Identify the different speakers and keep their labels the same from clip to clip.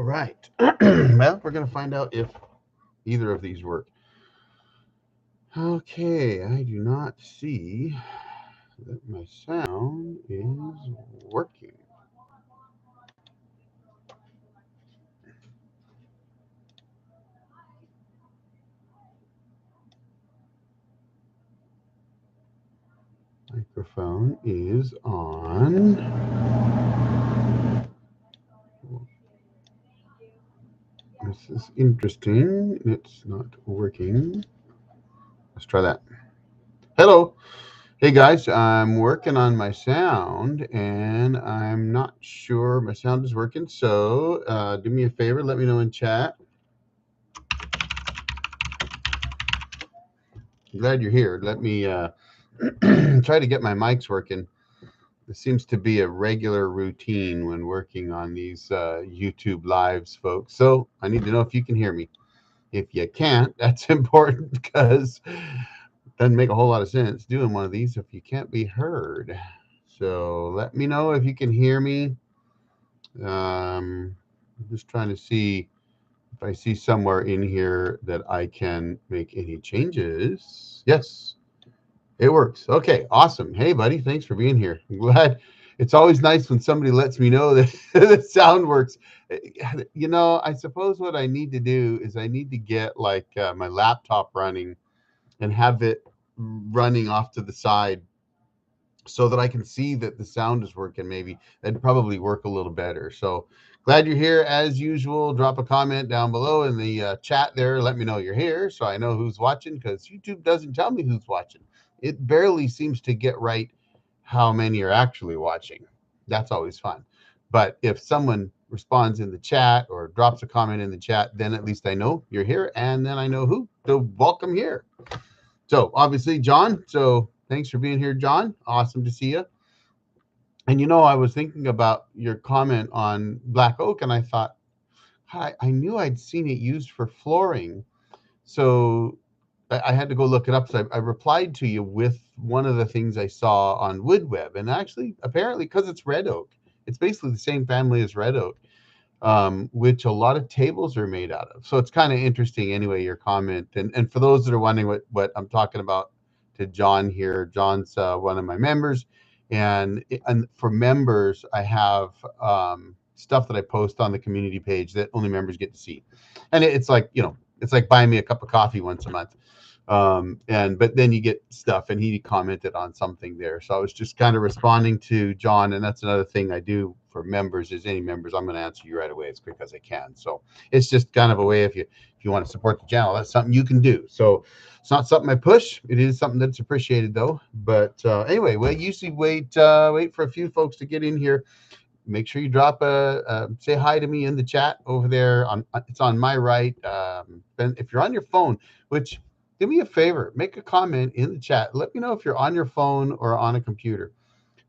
Speaker 1: right. Well, we're going to find out if either of these work. Okay, I do not see that my sound is working. Microphone is on. This is interesting. It's not working. Let's try that. Hello. Hey guys, I'm working on my sound and I'm not sure my sound is working. So do me a favor, let me know in chat. I'm glad you're here. Let me try to get my mics working. This seems to be a regular routine when working on these YouTube lives, folks. So I need to know if you can hear me. If you can't, that's important because it doesn't make a whole lot of sense doing one of these if you can't be heard. So let me know if you can hear me. I'm just trying to see if I see somewhere in here that I can make any changes. Yes, it works. Okay, awesome. Hey, buddy, thanks for being here. I'm glad. It's always nice when somebody lets me know that the sound works. I suppose what I need to do is I need to get like my laptop running and have it running off to the side so that I can see that the sound is working. Maybe that'd probably work a little better. So glad you're here as usual. Drop a comment down below in the chat there. Let me know you're here so I know who's watching, because YouTube doesn't tell me who's watching. It barely seems to get right how many are actually watching. That's always fun. But if someone responds in the chat or drops a comment in the chat, then at least I know you're here, and then I know who. So welcome here. So obviously, John. So thanks for being here, John. Awesome to see you. And I was thinking about your comment on black oak, and I thought, I knew I'd seen it used for flooring. So I had to go look it up. So I replied to you with one of the things I saw on WoodWeb. And actually, apparently, because it's red oak, it's basically the same family as red oak, which a lot of tables are made out of. So it's kind of interesting anyway, your comment. And for those that are wondering what I'm talking about, to John here, John's one of my members. And for members, I have stuff that I post on the community page that only members get to see. And it's like, it's like buying me a cup of coffee once a month. But then you get stuff, and he commented on something there. So I was just kind of responding to John. And that's another thing I do for members, is any members, I'm going to answer you right away as quick as I can. So it's just kind of a way, if you want to support the channel, that's something you can do. So it's not something I push. It is something that's appreciated though. But anyway, we usually wait for a few folks to get in here. Make sure you drop say hi to me in the chat over there. It's on my right. If you're on your phone, which, do me a favor, make a comment in the chat. Let me know if you're on your phone or on a computer.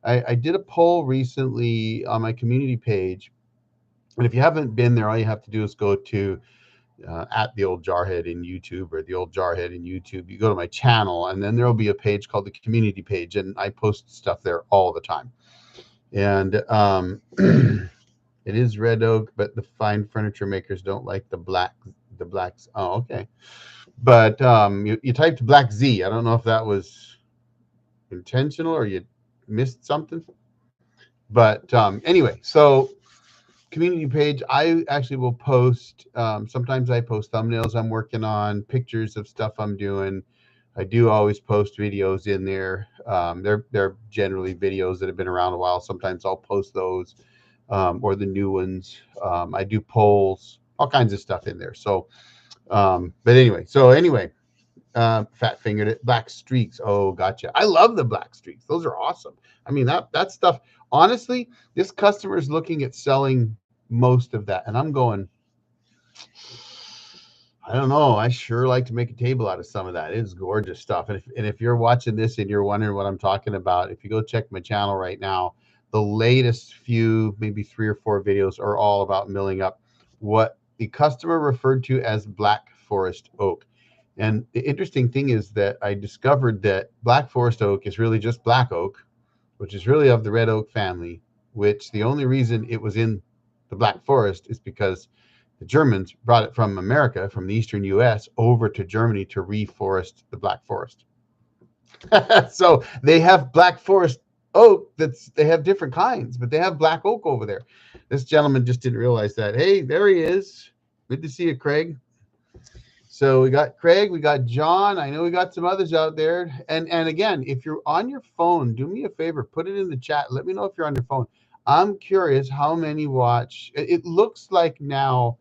Speaker 1: I did a poll recently on my community page, and if you haven't been there, all you have to do is go to at the old Jarhead in YouTube, or the old Jarhead in YouTube. You go to my channel, and then there will be a page called the community page, and I post stuff there all the time. And it is red oak, but the fine furniture makers don't like the blacks. Oh, okay. But you typed black Z. I don't know if that was intentional or you missed something. But anyway, so community page, I actually will post, sometimes I post thumbnails I'm working on, pictures of stuff I'm doing. I do always post videos in there. They're generally videos that have been around a while. Sometimes I'll post those, or the new ones. I do polls, all kinds of stuff in there. So but anyway, fat fingered it, black streaks. Oh, gotcha. I love the black streaks. Those are awesome. I mean, that stuff, honestly, this customer is looking at selling most of that, and I'm going, I don't know, I sure like to make a table out of some of that. It's gorgeous stuff. And if you're watching this and you're wondering what I'm talking about, if you go check my channel right now, the latest few, maybe 3 or 4 videos, are all about milling up what the customer referred to as black forest oak. And the interesting thing is that I discovered that black forest oak is really just black oak, which is really of the red oak family, which the only reason it was in the black forest is because The Germans brought it from America, from the eastern U.S., over to Germany to reforest the Black Forest. So they have Black Forest oak. They have different kinds, but they have black oak over there. This gentleman just didn't realize that. Hey, there he is. Good to see you, Craig. So we got Craig, we got John. I know we got some others out there. And again, if you're on your phone, do me a favor, put it in the chat. Let me know if you're on your phone. I'm curious how many watch. It looks like now,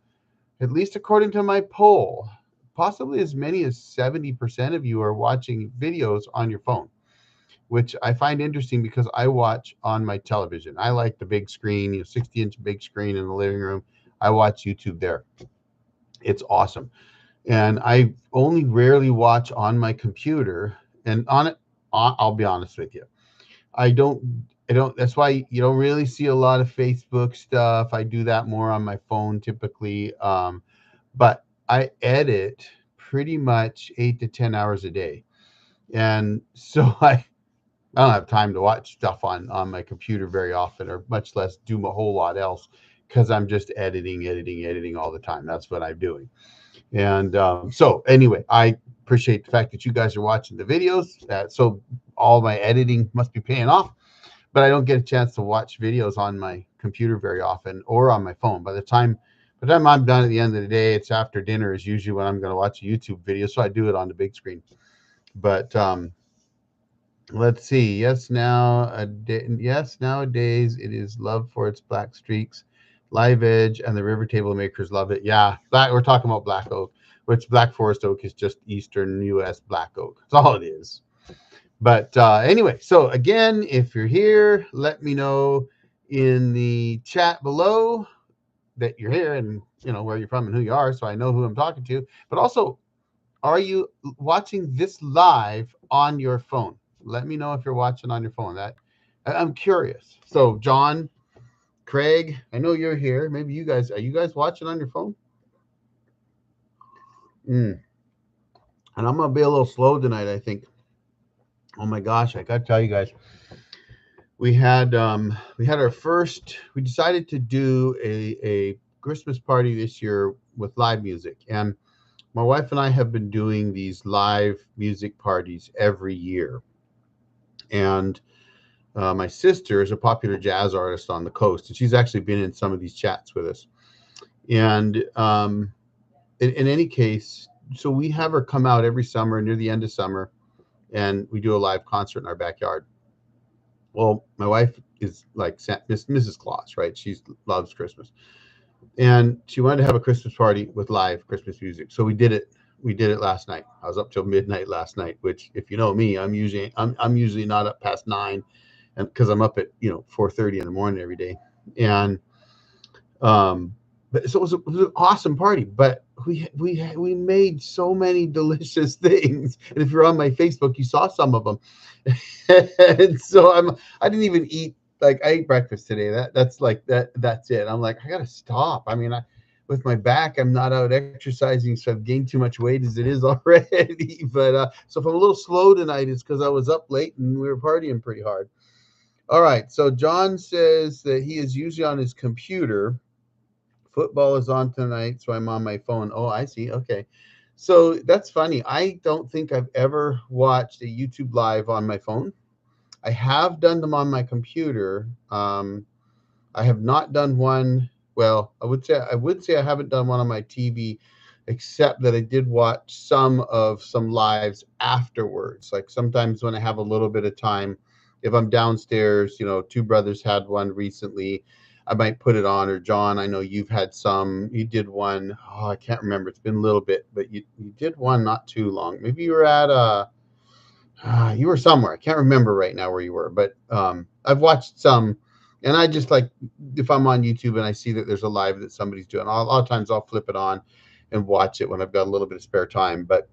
Speaker 1: at least according to my poll, possibly as many as 70% of you are watching videos on your phone, which I find interesting because I watch on my television. I like the big screen, 60-inch big screen in the living room. I watch YouTube there. It's awesome. And I only rarely watch on my computer. And on it, I'll be honest with you, I don't. That's why you don't really see a lot of Facebook stuff. I do that more on my phone typically. But I edit pretty much 8 to 10 hours a day, and so I don't have time to watch stuff on my computer very often, or much less do a whole lot else, because I'm just editing all the time. That's what I'm doing. And so anyway, I appreciate the fact that you guys are watching the videos. So all my editing must be paying off, but I don't get a chance to watch videos on my computer very often or on my phone. By the time I'm done at the end of the day, it's after dinner is usually when I'm going to watch a YouTube video. So I do it on the big screen. But let's see. Yes, nowadays it is loved for its black streaks. Live Edge and the River Table makers love it. Yeah, we're talking about black oak, which Black Forest oak is just eastern U.S. black oak. That's all it is. But anyway, so again, if you're here, let me know in the chat below that you're here, and where you're from and who you are, so I know who I'm talking to. But also, are you watching this live on your phone? Let me know if you're watching on your phone. I'm curious. So John, Craig, I know you're here. Maybe are you guys watching on your phone? And I'm gonna be a little slow tonight, I think. Oh my gosh, I gotta tell you guys, we had our first. We decided to do a Christmas party this year with live music, and my wife and I have been doing these live music parties every year. And my sister is a popular jazz artist on the coast, and she's actually been in some of these chats with us. And in any case, so we have her come out every summer near the end of summer, and we do a live concert in our backyard. Well, my wife is like Mrs. Claus, right? She loves Christmas, and she wanted to have a Christmas party with live Christmas music. So we did it. We did it last night. I was up till midnight last night, which, if you know me, I'm usually not up past 9, and because I'm up at 4:30 in the morning every day. And but so it was an awesome party. But we made so many delicious things, and if you're on my Facebook, you saw some of them. And so I didn't even eat. Like, I ate breakfast today. That's it. I'm like, I gotta stop. I mean, with my back, I'm not out exercising, so I've gained too much weight as it is already. But so if I'm a little slow tonight, it's because I was up late and we were partying pretty hard. All right. So John says that he is usually on his computer. Football is on tonight, so I'm on my phone. Oh, I see. Okay. So that's funny. I don't think I've ever watched a YouTube live on my phone. I have done them on my computer. I have not done one. Well, I would say I haven't done one on my TV, except that I did watch some lives afterwards. Like sometimes when I have a little bit of time, if I'm downstairs, Two Brothers had one recently, I might put it on. Or John, I know you've had some. You did one. Oh, I can't remember. It's been a little bit, but you did one not too long. Maybe you were at you were somewhere. I can't remember right now where you were, but I've watched some, and I just like, if I'm on YouTube and I see that there's a live that somebody's doing, a lot of times I'll flip it on and watch it when I've got a little bit of spare time. But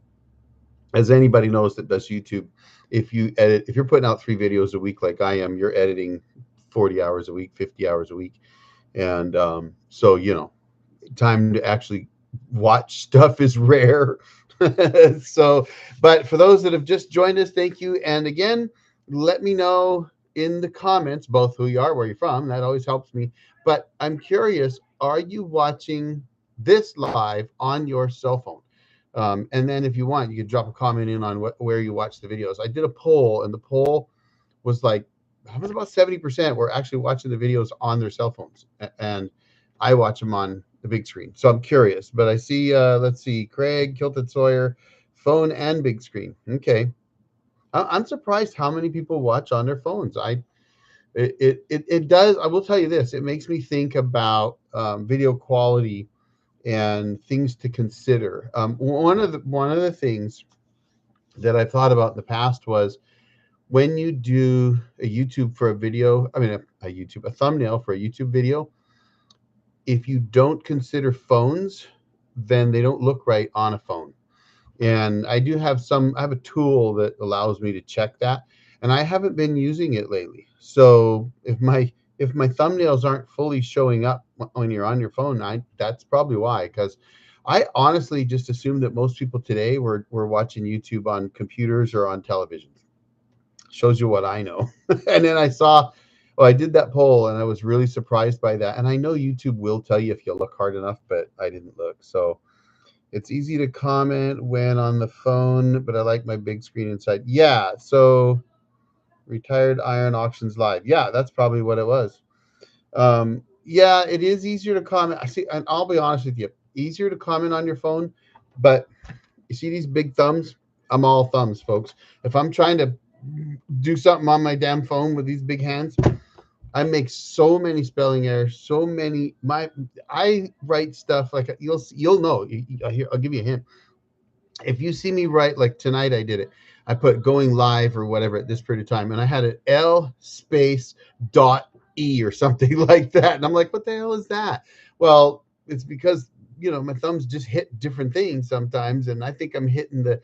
Speaker 1: as anybody knows that does YouTube, if you're putting out 3 videos a week like I am, you're editing 40 hours a week, 50 hours a week. And so, time to actually watch stuff is rare. So, but for those that have just joined us, thank you. And again, let me know in the comments both who you are, where you're from. That always helps me. But I'm curious, are you watching this live on your cell phone. And then if you want, you can drop a comment in on where you watch the videos. I did a poll, and the poll was like, I was about 70% were actually watching the videos on their cell phones, and I watch them on the big screen. So I'm curious, but I see, let's see, Craig, Kilted Sawyer, phone and big screen. Okay. I'm surprised how many people watch on their phones. It does. I will tell you this. It makes me think about video quality and things to consider. One of the things that I've thought about in the past was when you do a YouTube for a video. I mean, a thumbnail for a YouTube video. If you don't consider phones, then they don't look right on a phone. And I have a tool that allows me to check that, and I haven't been using it lately. So if my thumbnails aren't fully showing up when you're on your phone, that's probably why. Because I honestly just assumed that most people today were watching YouTube on computers or on television. Shows you what I know. And then I did that poll, and I was really surprised by that. And I know YouTube will tell you if you look hard enough, but I didn't look. So it's easy to comment when on the phone, but I like my big screen inside. Yeah. So retired iron auctions live. Yeah, that's probably what it was. Yeah, it is easier to comment. I see, and I'll be honest with you, easier to comment on your phone, but you see these big thumbs? I'm all thumbs, folks. If I'm trying to do something on my damn phone with these big hands, I make so many spelling errors, so many. I write stuff like you'll know. I'll give you a hint. If you see me write, like tonight, I did it. I put going live or whatever at this period of time, and I had an L space dot E or something like that, and I'm like, what the hell is that? Well, it's because my thumbs just hit different things sometimes, and I think I'm hitting the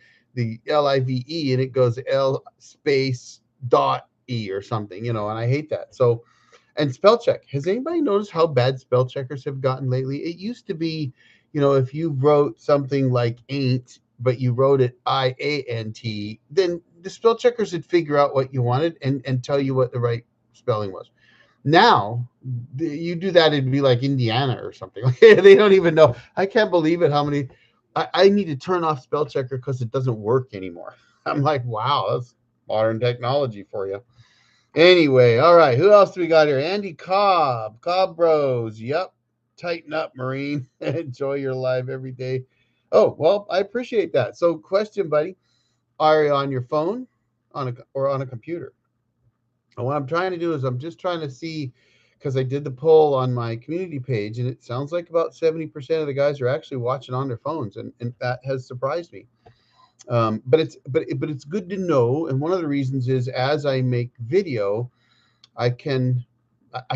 Speaker 1: LIVE, and it goes L space dot E or something, and I hate that. So, and spell check. Has anybody noticed how bad spell checkers have gotten lately? It used to be, if you wrote something like ain't, but you wrote it IANT, then the spell checkers would figure out what you wanted and tell you what the right spelling was. Now, you do that, it'd be like Indiana or something. They don't even know. I can't believe it. How many? I need to turn off spell checker because it doesn't work anymore. I'm like, wow, that's modern technology for you. Anyway, all right. Who else do we got here? Andy Cobb Bros. Yep. Tighten up, Marine. Enjoy your live every day. Oh, well, I appreciate that. So, question, buddy. Are you on your phone or on a computer? And what I'm trying to do is I'm just trying to see, because I did the poll on my community page, and it sounds like about 70% of the guys are actually watching on their phones, and that has surprised me. But it's good to know. And one of the reasons is as I make video, I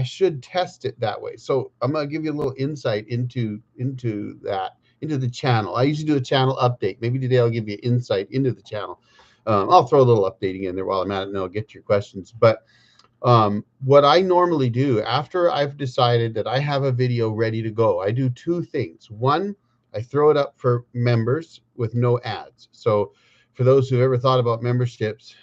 Speaker 1: should test it that way. So I'm gonna give you a little insight into the channel. I usually do a channel update. Maybe today I'll give you insight into the channel. I'll throw a little updating in there while I'm at it, and I'll get to your questions. But what I normally do after I've decided that I have a video ready to go, I do two things. One, I throw it up for members with no ads. So for those who ever thought about memberships,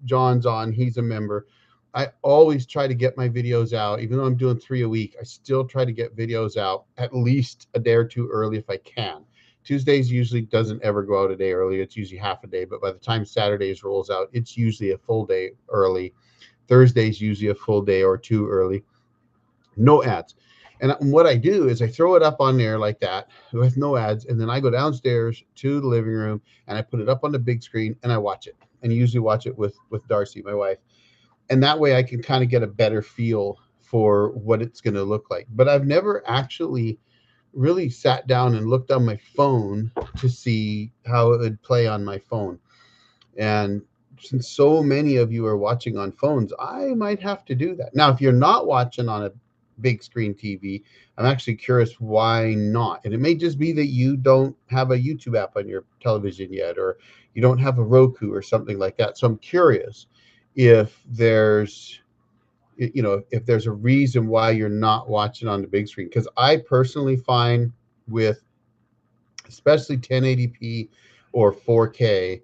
Speaker 1: John's on, he's a member. I always try to get my videos out, even though I'm doing 3 a week. I still try to get videos out at least a day or two early if I can. Tuesdays usually doesn't ever go out a day early. It's usually half a day, but by the time Saturdays rolls out, it's usually a full day early. Thursday's usually a full day or two early. No ads. And what I do is I throw it up on there like that with no ads, and then I go downstairs to the living room and I put it up on the big screen and I watch it. And I usually watch it with Darcy, my wife, and that way I can kind of get a better feel for what it's going to look like. But I've never actually really sat down and looked on my phone to see how it would play on my phone. And since so many of you are watching on phones, I might have to do that. Now, if you're not watching on a big screen TV, I'm actually curious why not. And it may just be that you don't have a YouTube app on your television yet, or you don't have a Roku or something like that. So I'm curious if there's a reason why you're not watching on the big screen. Because I personally find with especially 1080p or 4K,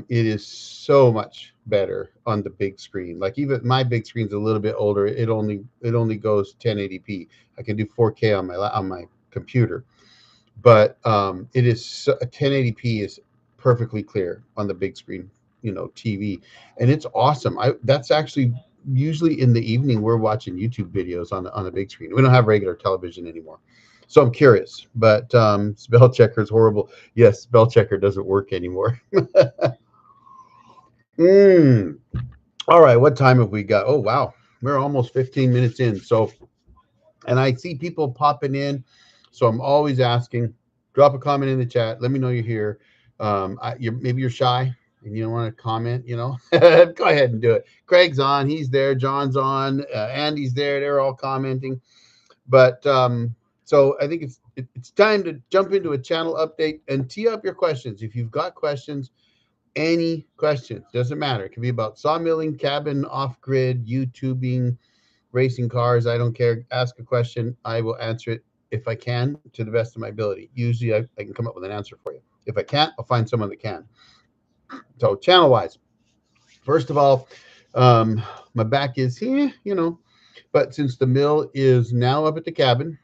Speaker 1: it is so much better on the big screen. Like even my big screen's a little bit older. It only goes 1080p. I can do 4K on my computer, but it is 1080p is perfectly clear on the big screen, TV, and it's awesome. That's actually usually in the evening we're watching YouTube videos on the big screen. We don't have regular television anymore, so I'm curious. But spell checker is horrible. Yes, spell checker doesn't work anymore. mm. All right, what time have we got? Oh wow, we're almost 15 minutes in. So, and I see people popping in, so I'm always asking. Drop a comment in the chat. Let me know you're here. Maybe you're shy and you don't want to comment. Go ahead and do it. Craig's on. He's there. John's on. Andy's there. They're all commenting. But so I think it's time to jump into a channel update and tee up your questions. If you've got questions, any questions, doesn't matter. It can be about sawmilling, cabin, off grid, YouTubing, racing cars. I don't care. Ask a question. I will answer it if I can to the best of my ability. Usually I can come up with an answer for you. If I can't, I'll find someone that can. So channel wise, first of all, my back is here, but since the mill is now up at the cabin,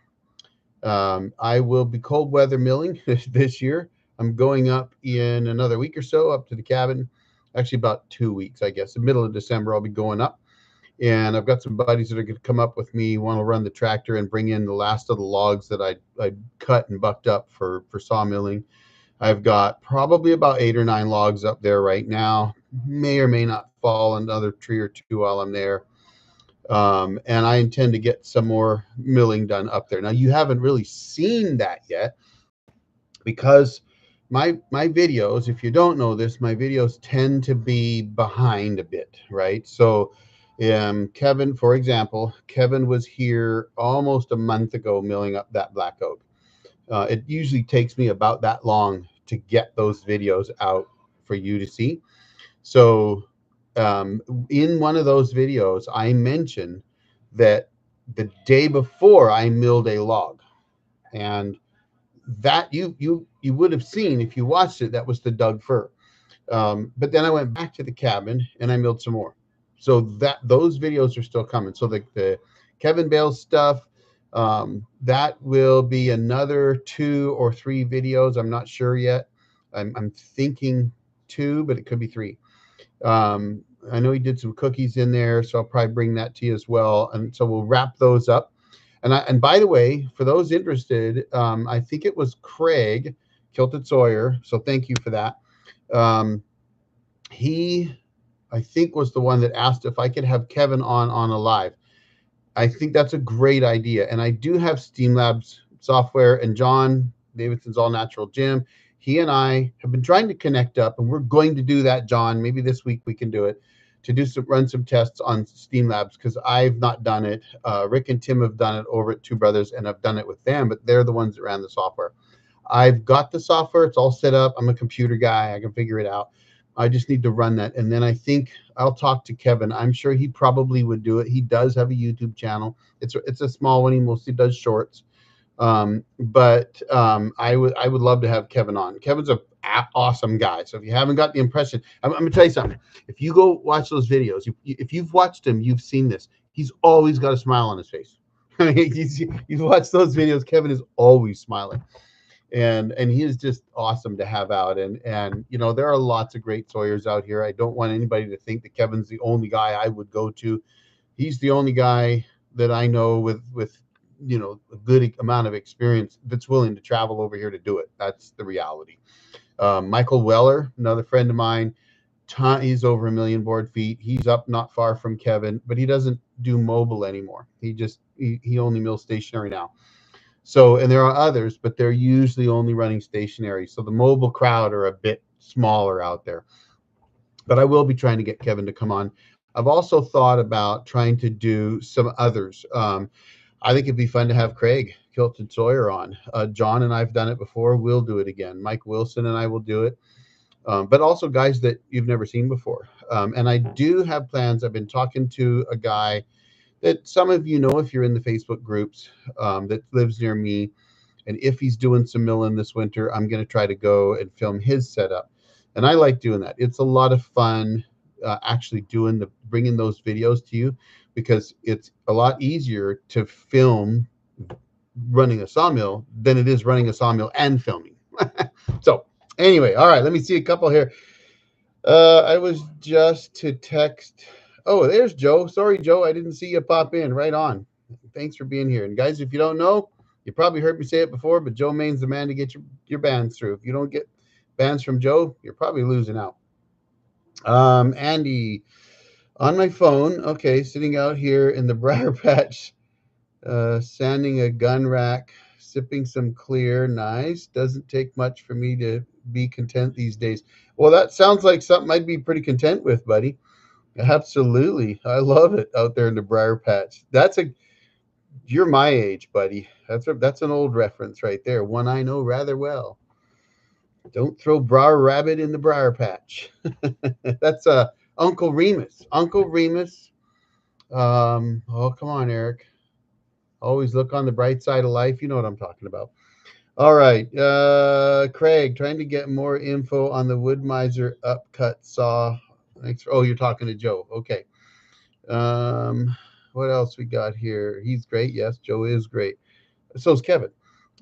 Speaker 1: I will be cold weather milling this year. I'm going up in another week or so up to the cabin. Actually, about 2 weeks, I guess. The middle of December, I'll be going up. And I've got some buddies that are going to come up with me, want to run the tractor and bring in the last of the logs that I cut and bucked up for sawmilling. I've got probably about 8 or 9 logs up there right now. May or may not fall another tree or two while I'm there. And I intend to get some more milling done up there. Now, you haven't really seen that yet because my videos, if you don't know this, my videos tend to be behind a bit, right? So Kevin, for example, Kevin was here almost a month ago milling up that black oak. It usually takes me about that long to get those videos out for you to see. So in one of those videos, I mentioned that the day before I milled a log, and that you would have seen if you watched it. That was the Doug fir. But then I went back to the cabin and I milled some more. So that those videos are still coming. So the Kevin Bales stuff, that will be another 2 or 3 videos. I'm not sure yet. I'm thinking 2, but it could be 3. I know he did some cookies in there, so I'll probably bring that to you as well. And so we'll wrap those up. And by the way, for those interested, I think it was Craig Kilted Sawyer. So thank you for that. He, I think, was the one that asked if I could have Kevin on a live. I think that's a great idea. And I do have Steamlabs software, and John Davidson's All Natural Gym. He and I have been trying to connect up, and we're going to do that, John. Maybe this week we can do it, to run some tests on Steamlabs, because I've not done it. Rick and Tim have done it over at Two Brothers, and I've done it with them, but they're the ones that ran the software. I've got the software. It's all set up. I'm a computer guy. I can figure it out. I just need to run that. And then I think I'll talk to Kevin. I'm sure he probably would do it. He does have a YouTube channel. It's a small one. He mostly does shorts. But I would love to have Kevin on. Kevin's a awesome guy. So if you haven't got the impression, I'm going to tell you something. If you go watch those videos, if you've watched him, you've seen this. He's always got a smile on his face. You've watched those videos. Kevin is always smiling. And he is just awesome to have out. And there are lots of great sawyers out here. I don't want anybody to think that Kevin's the only guy I would go to. He's the only guy that I know with a good amount of experience that's willing to travel over here to do it. That's the reality. Michael Weller, another friend of mine, he's over 1 million board feet. He's up not far from Kevin, but he doesn't do mobile anymore. He only mills stationary now. So, and there are others, but they're usually only running stationary. So the mobile crowd are a bit smaller out there. But I will be trying to get Kevin to come on. I've also thought about trying to do some others. I think it'd be fun to have Craig Kilted Sawyer on. John and I've done it before. We'll do it again. Mike Wilson and I will do it. But also guys that you've never seen before. And I do have plans. I've been talking to a guy that some of you know if you're in the Facebook groups, that lives near me. And if he's doing some milling this winter, I'm going to try to go and film his setup. And I like doing that. It's a lot of fun actually bringing those videos to you, because it's a lot easier to film running a sawmill than it is running a sawmill and filming. So anyway, all right, let me see a couple here. I was just to text. Oh, there's Joe. Sorry, Joe, I didn't see you pop in. Right on. Thanks for being here. And guys, if you don't know, you probably heard me say it before, but Joe Main's the man to get your bands through. If you don't get bands from Joe, you're probably losing out. Andy, on my phone, okay, sitting out here in the briar patch, sanding a gun rack, sipping some clear. Nice. Doesn't take much for me to be content these days. Well, that sounds like something I'd be pretty content with, buddy. Absolutely. I love it out there in the briar patch. You're my age, buddy. That's an old reference right there. One I know rather well. Don't throw Briar Rabbit in the briar patch. That's Uncle Remus. Uncle Remus. Oh, come on, Eric. Always look on the bright side of life. You know what I'm talking about. All right. Craig, trying to get more info on the Wood Miser upcut saw. Thanks. Oh, you're talking to Joe. Okay. What else we got here? He's great. Yes, Joe is great. So is Kevin.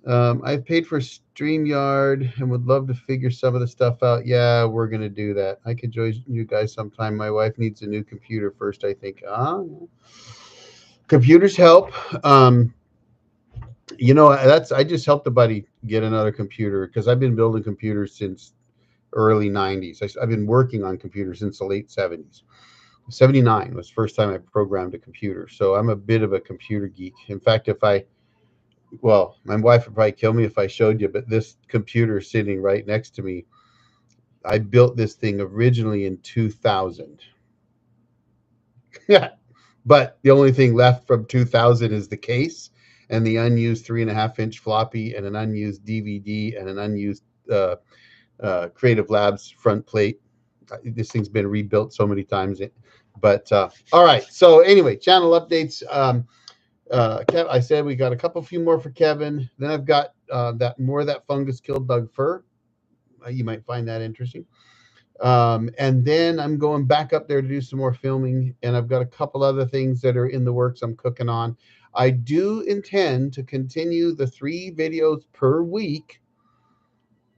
Speaker 1: I've paid for StreamYard and would love to figure some of the stuff out. Yeah, we're gonna do that. I could join you guys sometime. My wife needs a new computer first, I think. Computers help. I just helped a buddy get another computer because I've been building computers since early 90s. I've been working on computers since the late 70s. 79 was the first time I programmed a computer. So I'm a bit of a computer geek. In fact, my wife would probably kill me if I showed you, but this computer sitting right next to me, I built this thing originally in 2000. Yeah. But the only thing left from 2000 is the case and the unused 3.5-inch floppy and an unused DVD and an unused Creative Labs front plate. This thing's been rebuilt so many times. But all right. So anyway, channel updates. I said we got a few more for Kevin. Then I've got that fungus killed bug fur. You might find that interesting. And then I'm going back up there to do some more filming, and I've got a couple other things that are in the works I'm cooking on. I do intend to continue the 3 videos per week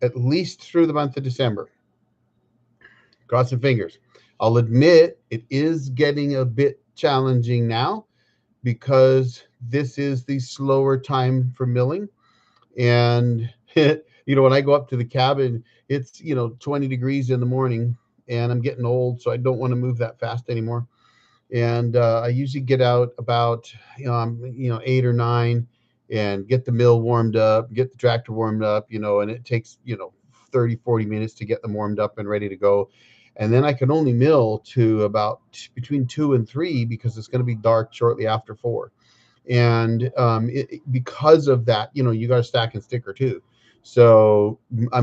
Speaker 1: at least through the month of December. Crossing fingers. I'll admit it is getting a bit challenging now because this is the slower time for milling. And, when I go up to the cabin, it's, 20 degrees in the morning and I'm getting old, so I don't want to move that fast anymore. And I usually get out about, 8 or 9 and get the mill warmed up, get the tractor warmed up, and it takes, 30, 40 minutes to get them warmed up and ready to go. And then I can only mill to about between 2 and 3 because it's going to be dark shortly after 4. And because of that, you got to stack and sticker too. So I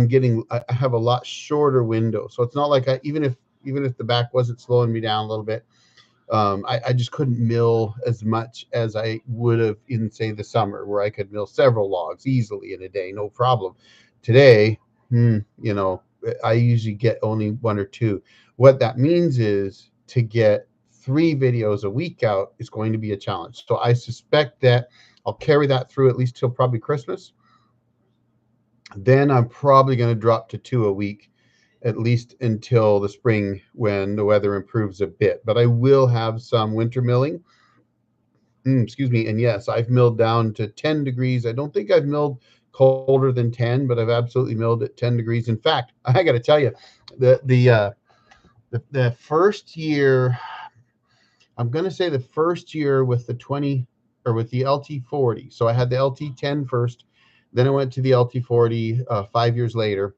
Speaker 1: have a lot shorter window. So it's not like even if the back wasn't slowing me down a little bit, I just couldn't mill as much as I would have in, say, the summer, where I could mill several logs easily in a day, no problem. Today, I usually get only 1 or 2. What that means is to get 3 videos a week out is going to be a challenge. So I suspect that I'll carry that through at least till probably Christmas. Then I'm probably going to drop to 2 a week, at least until the spring when the weather improves a bit. But I will have some winter milling. Excuse me. And yes, I've milled down to 10 degrees. I don't think I've milled colder than 10, but I've absolutely milled at 10 degrees. In fact, I got to tell you, the first year, I'm going to say the first year with the LT40. So I had the LT10 first, then I went to the LT40 5 years later,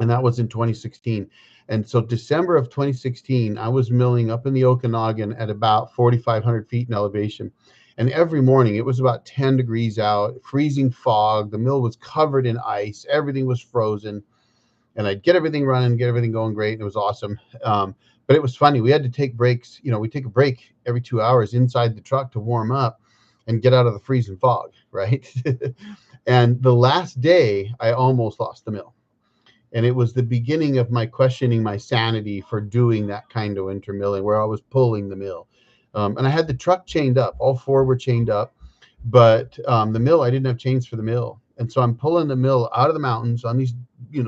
Speaker 1: and that was in 2016. And so December of 2016, I was milling up in the Okanagan at about 4,500 feet in elevation. And every morning it was about 10 degrees out, freezing fog. The mill was covered in ice. Everything was frozen. And I'd get everything running, get everything going great. And it was awesome. But it was funny. We had to take breaks. We take a break every 2 hours inside the truck to warm up and get out of the freezing fog, right? And the last day, I almost lost the mill. And it was the beginning of my questioning my sanity for doing that kind of winter milling, where I was pulling the mill. And I had the truck chained up. All 4 were chained up. But the mill, I didn't have chains for the mill, and so I'm pulling the mill out of the mountains on these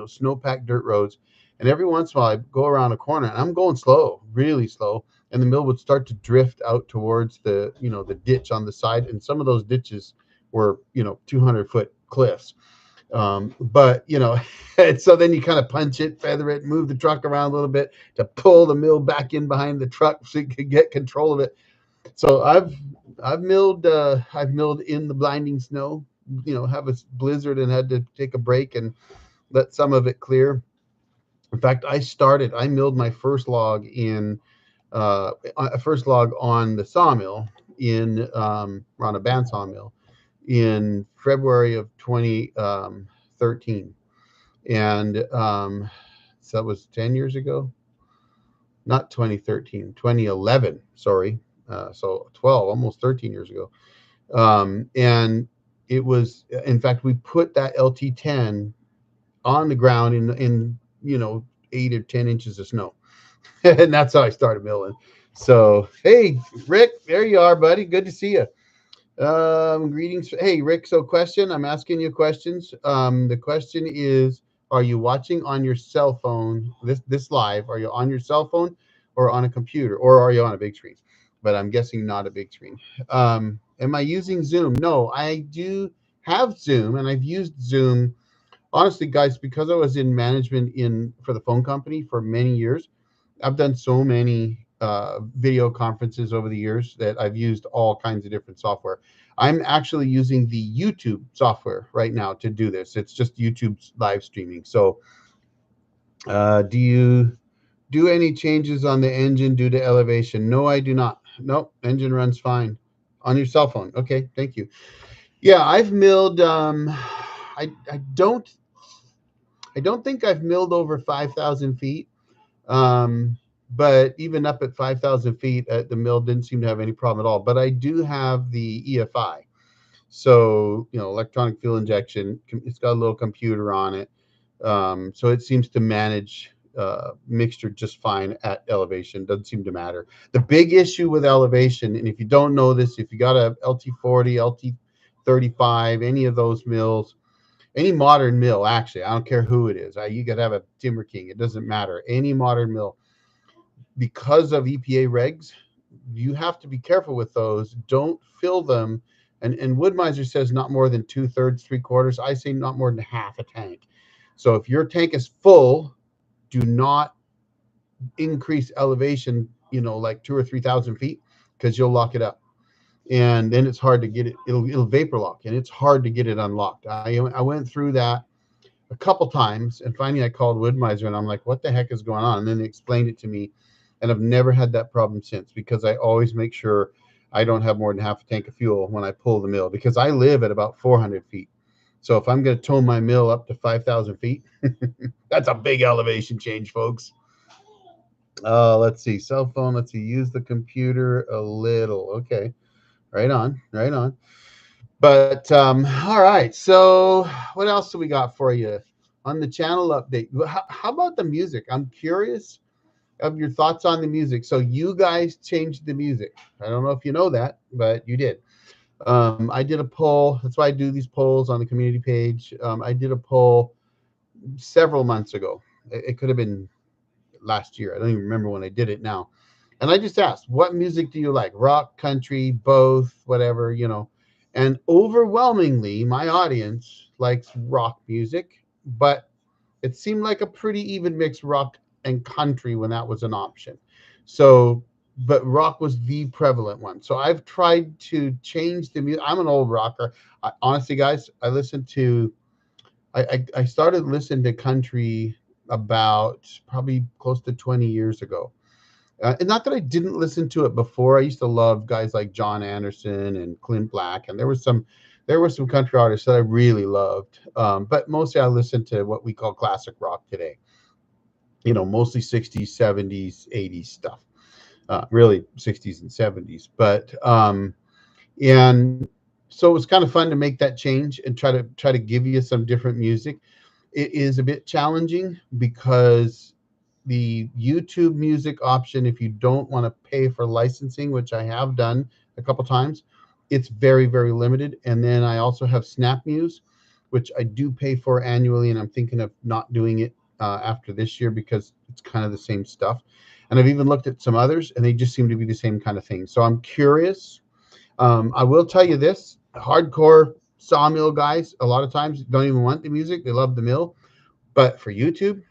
Speaker 1: snow-packed dirt roads, and every once in a while I go around a corner and I'm going slow, really slow, and the mill would start to drift out towards the ditch on the side, and some of those ditches were 200-foot cliffs. But and so then you kind of punch it, feather it, move the truck around a little bit to pull the mill back in behind the truck so you can get control of it. So I've milled in the blinding snow, have a blizzard and had to take a break and let some of it clear. In fact, I milled my first log on the sawmill on a band sawmill in February of 2013. And so that was 10 years ago, not 2013, 2011, sorry. So 12, almost 13 years ago. And it was, in fact, we put that LT10 on the ground in 8 or 10 inches of snow. And that's how I started milling. So, hey, Rick, there you are, buddy. Good to see you. Greetings. Hey, Rick. So, question. I'm asking you questions. The question is: are you watching on your cell phone? This live? Are you on your cell phone, or on a computer, or are you on a big screen? But I'm guessing not a big screen. Am I using Zoom? No, I do have Zoom, and I've used Zoom. Honestly, guys, because I was in management for the phone company for many years, I've done so many video conferences over the years that I've used all kinds of different software. I'm actually using the YouTube software right now to do this. It's just YouTube's live streaming. So, do you do any changes on the engine due to elevation? No, I do not. Nope, engine runs fine on your cell phone. Okay, thank you. Yeah, I've milled. I don't think I've milled over 5,000 feet. Um, but even up at 5,000 feet, the mill didn't seem to have any problem at all. But I do have the EFI. So, electronic fuel injection, it's got a little computer on it. So it seems to manage mixture just fine at elevation. Doesn't seem to matter. The big issue with elevation, and if you don't know this, if you got a LT40, LT35, any of those mills, any modern mill, actually, I don't care who it is. You could have a Timber King. It doesn't matter. Any modern mill, because of EPA regs, you have to be careful with those. Don't fill them. And Woodmiser says not more than 2/3, 3/4. I say not more than half a tank. So if your tank is full, do not increase elevation, like 2 or 3 thousand feet, because you'll lock it up. And then it's hard to get it. It'll vapor lock, and it's hard to get it unlocked. I went through that a couple times, and finally I called Woodmiser, and I'm like, what the heck is going on? And then they explained it to me, and I've never had that problem since, because I always make sure I don't have more than half a tank of fuel when I pull the mill, because I live at about 400 feet. So if I'm going to tone my mill up to 5,000 feet, that's a big elevation change, folks. Let's see, cell phone. Let's see, use the computer a little. Okay, right on, right on. But all right. So what else do we got for you on the channel update? How about the music? I'm curious of your thoughts on the music. So you guys changed the music. I don't know if you know that, but you did. I did a poll. That's why I do these polls on the community page. I did a poll several months ago. It could have been last year. I don't even remember when I did it now. And I just asked, what music do you like? Rock, country, both, whatever. And overwhelmingly, my audience likes rock music, but it seemed like a pretty even mix, rock and country, when that was an option. So, but rock was the prevalent one. So I've tried to change the music. I'm an old rocker. Honestly, guys, I started listening to country about probably close to 20 years ago. And not that I didn't listen to it before. I used to love guys like John Anderson and Clint Black, and there were some country artists that I really loved. But mostly I listened to what we call classic rock today. Mostly 60s, 70s, 80s stuff. Really 60s and 70s. But and so it was kind of fun to make that change and try to give you some different music. It is a bit challenging because the YouTube music option, if you don't want to pay for licensing, which I have done a couple times, it's very, very limited. And then I also have Snap Muse, which I do pay for annually, and I'm thinking of not doing it after this year because it's kind of the same stuff. And I've even looked at some others, and they just seem to be the same kind of thing. So I'm curious. I will tell you this: hardcore sawmill guys a lot of times don't even want the music; they love the mill. But for YouTube,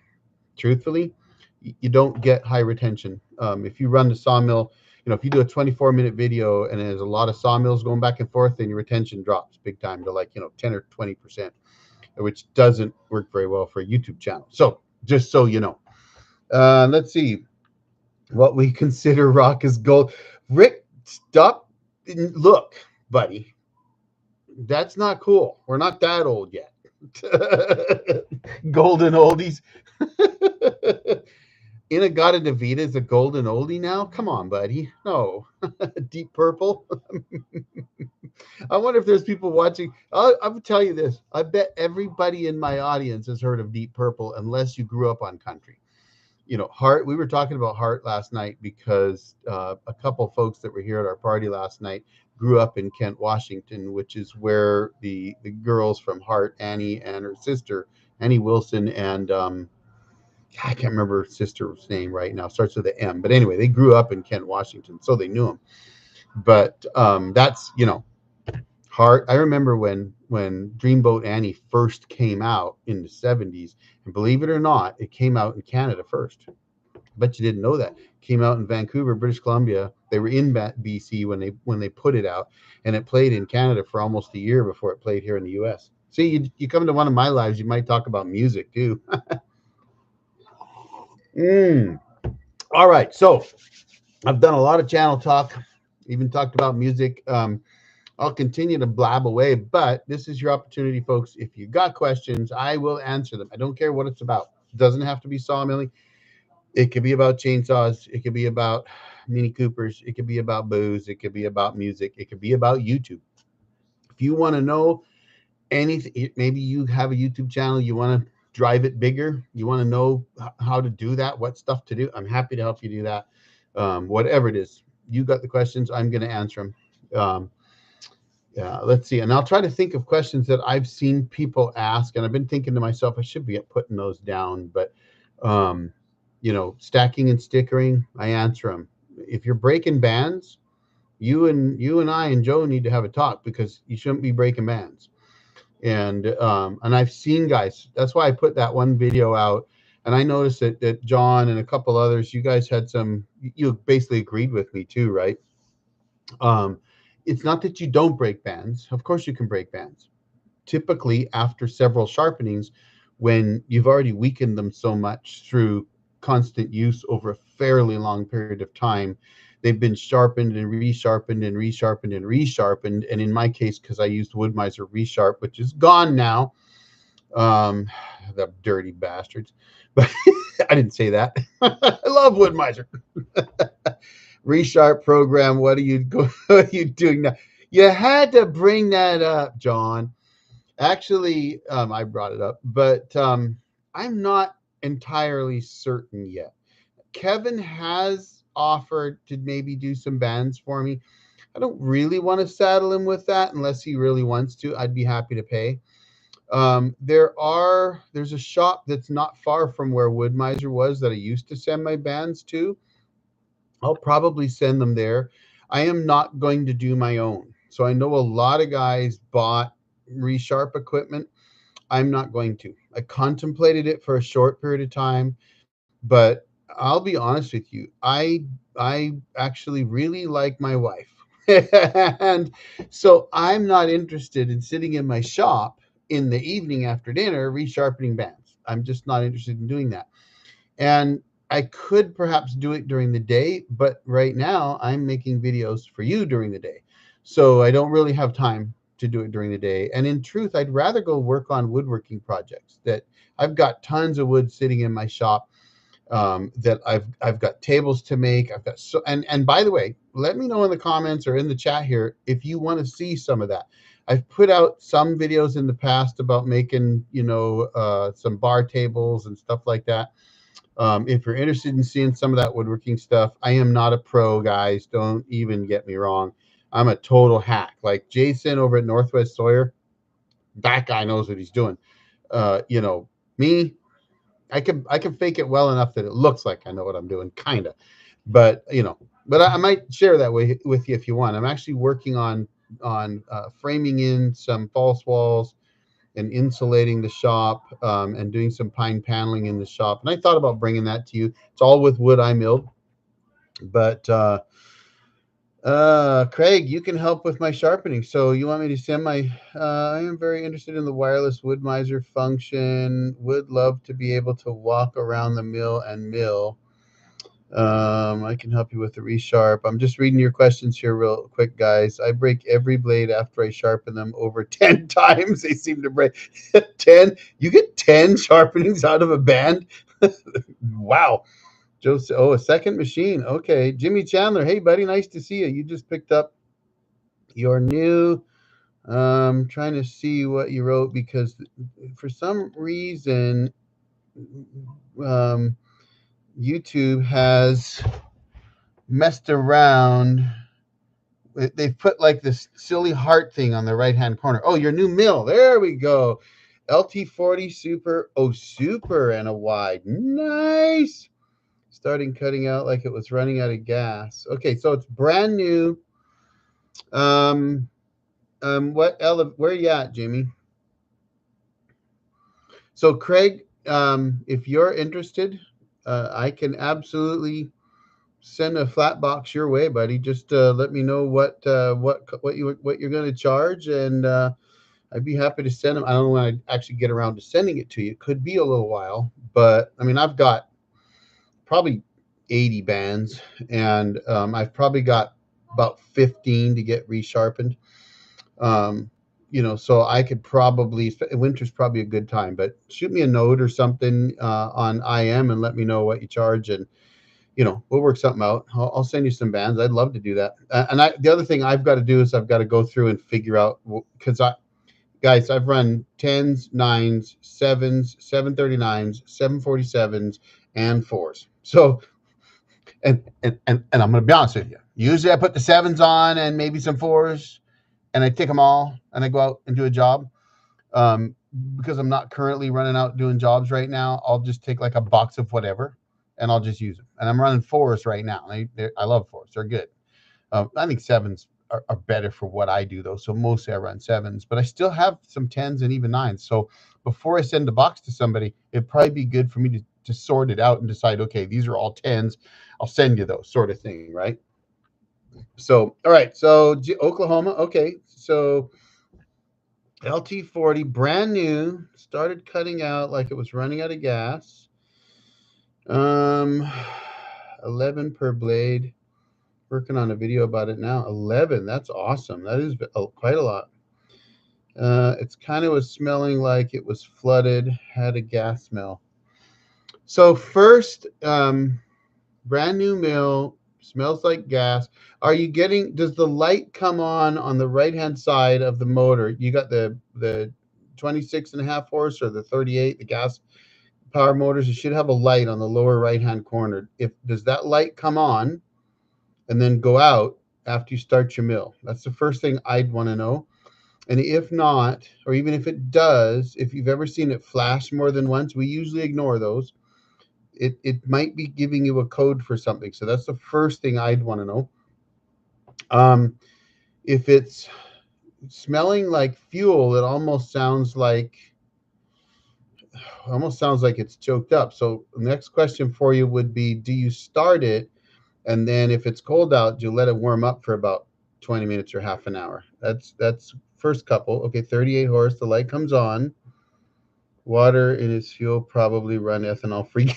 Speaker 1: truthfully, you don't get high retention. If you run the sawmill, if you do a 24-minute video and there's a lot of sawmills going back and forth, then your retention drops big time to like 10 or 20%, which doesn't work very well for a YouTube channel. So just so you know, let's see what we consider rock as gold. Rick, stop. Look, buddy, that's not cool. We're not that old yet. Golden oldies. Inagata Devita is a golden oldie now? Come on, buddy. No. Deep Purple. I wonder if there's people watching. I'll tell you this. I bet everybody in my audience has heard of Deep Purple unless you grew up on country. Heart. We were talking about Heart last night because a couple of folks that were here at our party last night grew up in Kent, Washington, which is where the girls from Heart, Annie and her sister, Annie Wilson, and I can't remember her sister's name right now. Starts with an M. But anyway, they grew up in Kent, Washington, so they knew him. But that's Heart. I remember when Dreamboat Annie first came out in the 70s, and believe it or not, it came out in Canada first. I bet you didn't know that. It came out in Vancouver, British Columbia. They were in BC when they put it out, and it played in Canada for almost a year before it played here in the US. See, you come to one of my lives, you might talk about music too. All right, so I've done a lot of channel talk, even talked about music. I'll continue to blab away, but this is your opportunity, folks. If you got questions, I will answer them. I don't care what it's about. It doesn't have to be sawmilling. It could be about chainsaws. It could be about Mini Coopers. It could be about booze. It could be about music. It could be about YouTube. If you want to know anything, maybe you have a YouTube channel, you want to drive it bigger, you want to know how to do that, what stuff to do, I'm happy to help you do that. Whatever it is, you got the questions, I'm going to answer them. Yeah, let's see. And I'll try to think of questions that I've seen people ask. And I've been thinking to myself, I should be putting those down. But, stacking and stickering, I answer them. If you're breaking bands, you and I and Joe need to have a talk because you shouldn't be breaking bands. And I've seen guys. That's why I put that one video out. And I noticed that John and a couple others, you guys had you basically agreed with me too, right? It's not that you don't break bands. Of course you can break bands. Typically after several sharpenings, when you've already weakened them so much through constant use over a fairly long period of time, they've been sharpened and resharpened and resharpened and resharpened. And in my case, because I used Woodmiser Resharp, which is gone now, the dirty bastards, but I didn't say that. I love Woodmiser. Resharp program. What are you doing now? You had to bring that up, John. Actually, I brought it up, but I'm not entirely certain yet. Kevin has offered to maybe do some bands for me. I don't really want to saddle him with that unless he really wants to. I'd be happy to pay. There's a shop that's not far from where Woodmiser was that I used to send my bands to. I'll probably send them there. I am not going to do my own. So I know a lot of guys bought Resharp equipment. I'm not going to. I contemplated it for a short period of time, but I'll be honest with you. I actually really like my wife. And so I'm not interested in sitting in my shop in the evening after dinner resharpening bands. I'm just not interested in doing that. And I could perhaps do it during the day, but right now I'm making videos for you during the day. So I don't really have time to do it during the day. And in truth, I'd rather go work on woodworking projects that I've got tons of wood sitting in my shop, that I've got tables to make. I've got and by the way, let me know in the comments or in the chat here if you want to see some of that. I've put out some videos in the past about making, some bar tables and stuff like that. If you're interested in seeing some of that woodworking stuff, I am not a pro, guys. Don't even get me wrong. I'm a total hack. Like Jason over at Northwest Sawyer, that guy knows what he's doing. You know, me, I can fake it well enough that it looks like I know what I'm doing, kind of. But you know, but I might share that with you if you want. I'm actually working on framing in some false walls and insulating the shop, and doing some pine paneling in the shop. And I thought about bringing that to you. It's all with wood I milled, but Craig, you can help with my sharpening. So you want me to send my? I am very interested in the wireless wood miser function. Would love to be able to walk around the mill and mill. I can help you with the resharp. I'm just reading your questions here real quick, guys. I break every blade after I sharpen them over 10 times. They seem to break 10. You get 10 sharpenings out of a band? Wow. Joseph, oh, a second machine. Okay. Jimmy Chandler. Hey, buddy. Nice to see you. You just picked up your new. Trying to see what you wrote because for some reason, um, YouTube has messed around. They've put like this silly heart thing on the right hand corner. Oh, your new mill. There we go. LT40 Super. Oh, super and a wide. Nice. Starting cutting out like it was running out of gas. Okay, so it's brand new. Um, where you at, Jimmy? So, Craig, if you're interested, I can absolutely send a flat box your way, buddy. Just let me know what you're going to charge, and I'd be happy to send them. I don't know when I actually get around to sending it to you. It could be a little while, but I mean, I've got probably 80 bands, and I've probably got about 15 to get resharpened. Um, you know, so I could probably winter's probably a good time, but shoot me a note or something on IM and let me know what you charge, and you know, we'll work something out. I'll send you some bands. I'd love to do that. The other thing I've got to do is I've got to go through and figure out, because guys, I've run 10s, 9s, 7s, 739s, 747s, and 4s. So, and I'm going to be honest with you. Usually I put the 7s on and maybe some 4s, and I take them all and I go out and do a job. Um, because I'm not currently running out doing jobs right now, I'll just take like a box of whatever and I'll just use them. And I'm running 4s right now. I love 4s. They're good. I think 7s are better for what I do though. So mostly I run 7s, but I still have some 10s and even 9s. So before I send the box to somebody, it'd probably be good for me to sort it out and decide, okay, these are all 10s. I'll send you those, sort of thing, right? So, all right. So Oklahoma. Okay. So LT40, brand new, started cutting out like it was running out of gas. Um, 11 per blade. Working on a video about it now. 11. That's awesome. That is quite a lot. It's kind of was smelling like it was flooded, had a gas smell. So first, brand new mill, smells like gas. Are you getting, does the light come on the right hand side of the motor? You got the 26 and a half horse or the 38, the gas power motors, you should have a light on the lower right hand corner. If does that light come on and then go out after you start your mill? That's the first thing I'd want to know. And if not, or even if it does, if you've ever seen it flash more than once, we usually ignore those. It might be giving you a code for something. So that's the first thing I'd want to know. If it's smelling like fuel, it almost sounds like it's choked up. So the next question for you would be, do you start it? And then if it's cold out, you let it warm up for about 20 minutes or half an hour. That's first couple. Okay, 38 horse, the light comes on. Water in its fuel, probably run ethanol free.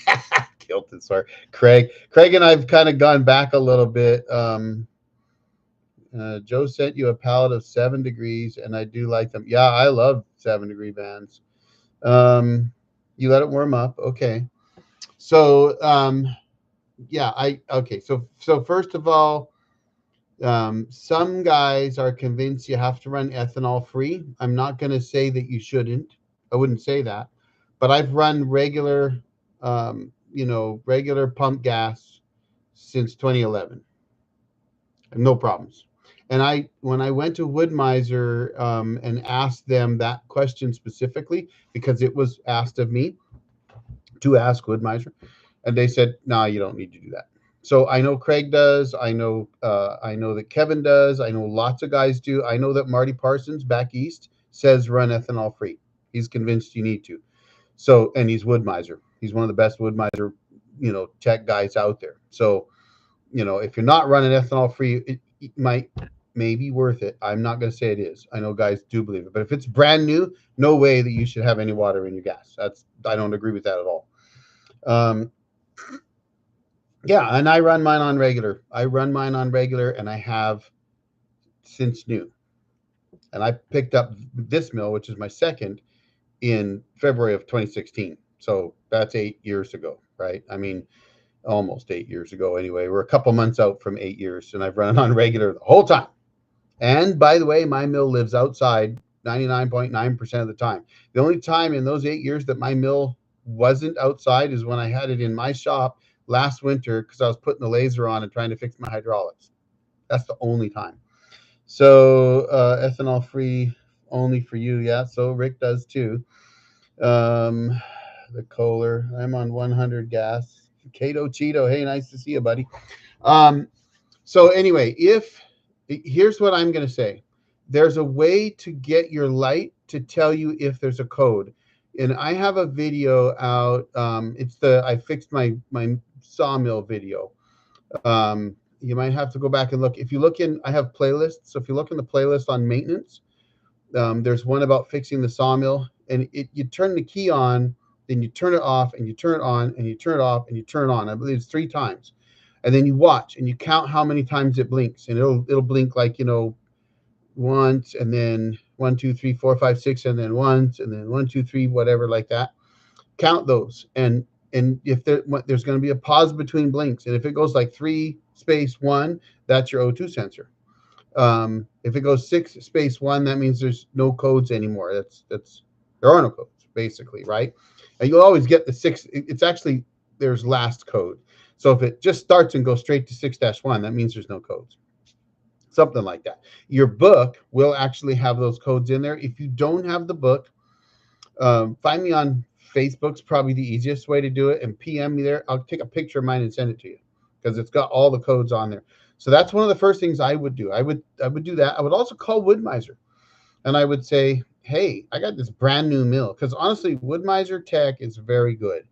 Speaker 1: Tilted, sorry. Craig and I've kind of gone back a little bit. Joe sent you a pallet of 7 degrees, and I do like them. Yeah, I love 7-degree bands. You let it warm up. Okay. So, yeah, okay. So first of all, some guys are convinced you have to run ethanol free. I'm not going to say that you shouldn't. I wouldn't say that, but I've run regular, regular pump gas since 2011. No problems. And when I went to Wood Miser and asked them that question specifically, because it was asked of me to ask Wood Miser, and they said, "No, you don't need to do that." So I know Craig does. I know that Kevin does. I know lots of guys do. I know that Marty Parsons back east says run ethanol free. He's convinced you need to. So, and he's Wood Miser. He's one of the best Wood Miser, tech guys out there. So, if you're not running ethanol free, it might maybe worth it. I'm not going to say it is. I know guys do believe it, but if it's brand new, no way that you should have any water in your gas. I don't agree with that at all. Um, yeah, and I run mine on regular. I run mine on regular, and I have since new. And I picked up this mill, which is my second, in February of 2016. So that's 8 years ago, right? I mean, almost 8 years ago anyway. We're a couple months out from 8 years, and I've run on regular the whole time. And by the way, my mill lives outside 99.9% of the time. The only time in those 8 years that my mill wasn't outside is when I had it in my shop last winter because I was putting the laser on and trying to fix my hydraulics. That's the only time. So ethanol free only for you, yeah. So Rick does too. Um, the Kohler. I'm on 100 gas. Cato Cheeto. Hey, nice to see you, buddy. Um, so anyway, if here's what I'm going to say, there's a way to get your light to tell you if there's a code, and I have a video out. It's the I fixed my sawmill video. You might have to go back and look. If you look in, I have playlists. So if you look in the playlist on maintenance, there's one about fixing the sawmill, and you turn the key on, then you turn it off, and you turn it on, and you turn it off, and you turn it on. I believe it's 3 times, and then you watch and you count how many times it blinks, and it'll blink like once, and then 1, 2, 3, 4, 5, 6, and then once, and then 1, 2, 3, whatever like that. Count those, and if there's going to be a pause between blinks, and if it goes like 3 space 1, that's your O2 sensor. If it goes 6 space 1, that means there's no codes anymore. That's there are no codes basically, right? And you'll always get the six. It's actually there's last code. So if it just starts and goes straight to 6-1, that means there's no codes. Something like that. Your book will actually have those codes in there. If you don't have the book, find me on Facebook's probably the easiest way to do it, and PM me there. I'll take a picture of mine and send it to you because it's got all the codes on there. So that's one of the first things I would do. I would do that. I would also call Wood Miser, and I would say, hey, I got this brand new mill, because honestly, Wood Miser tech is very good.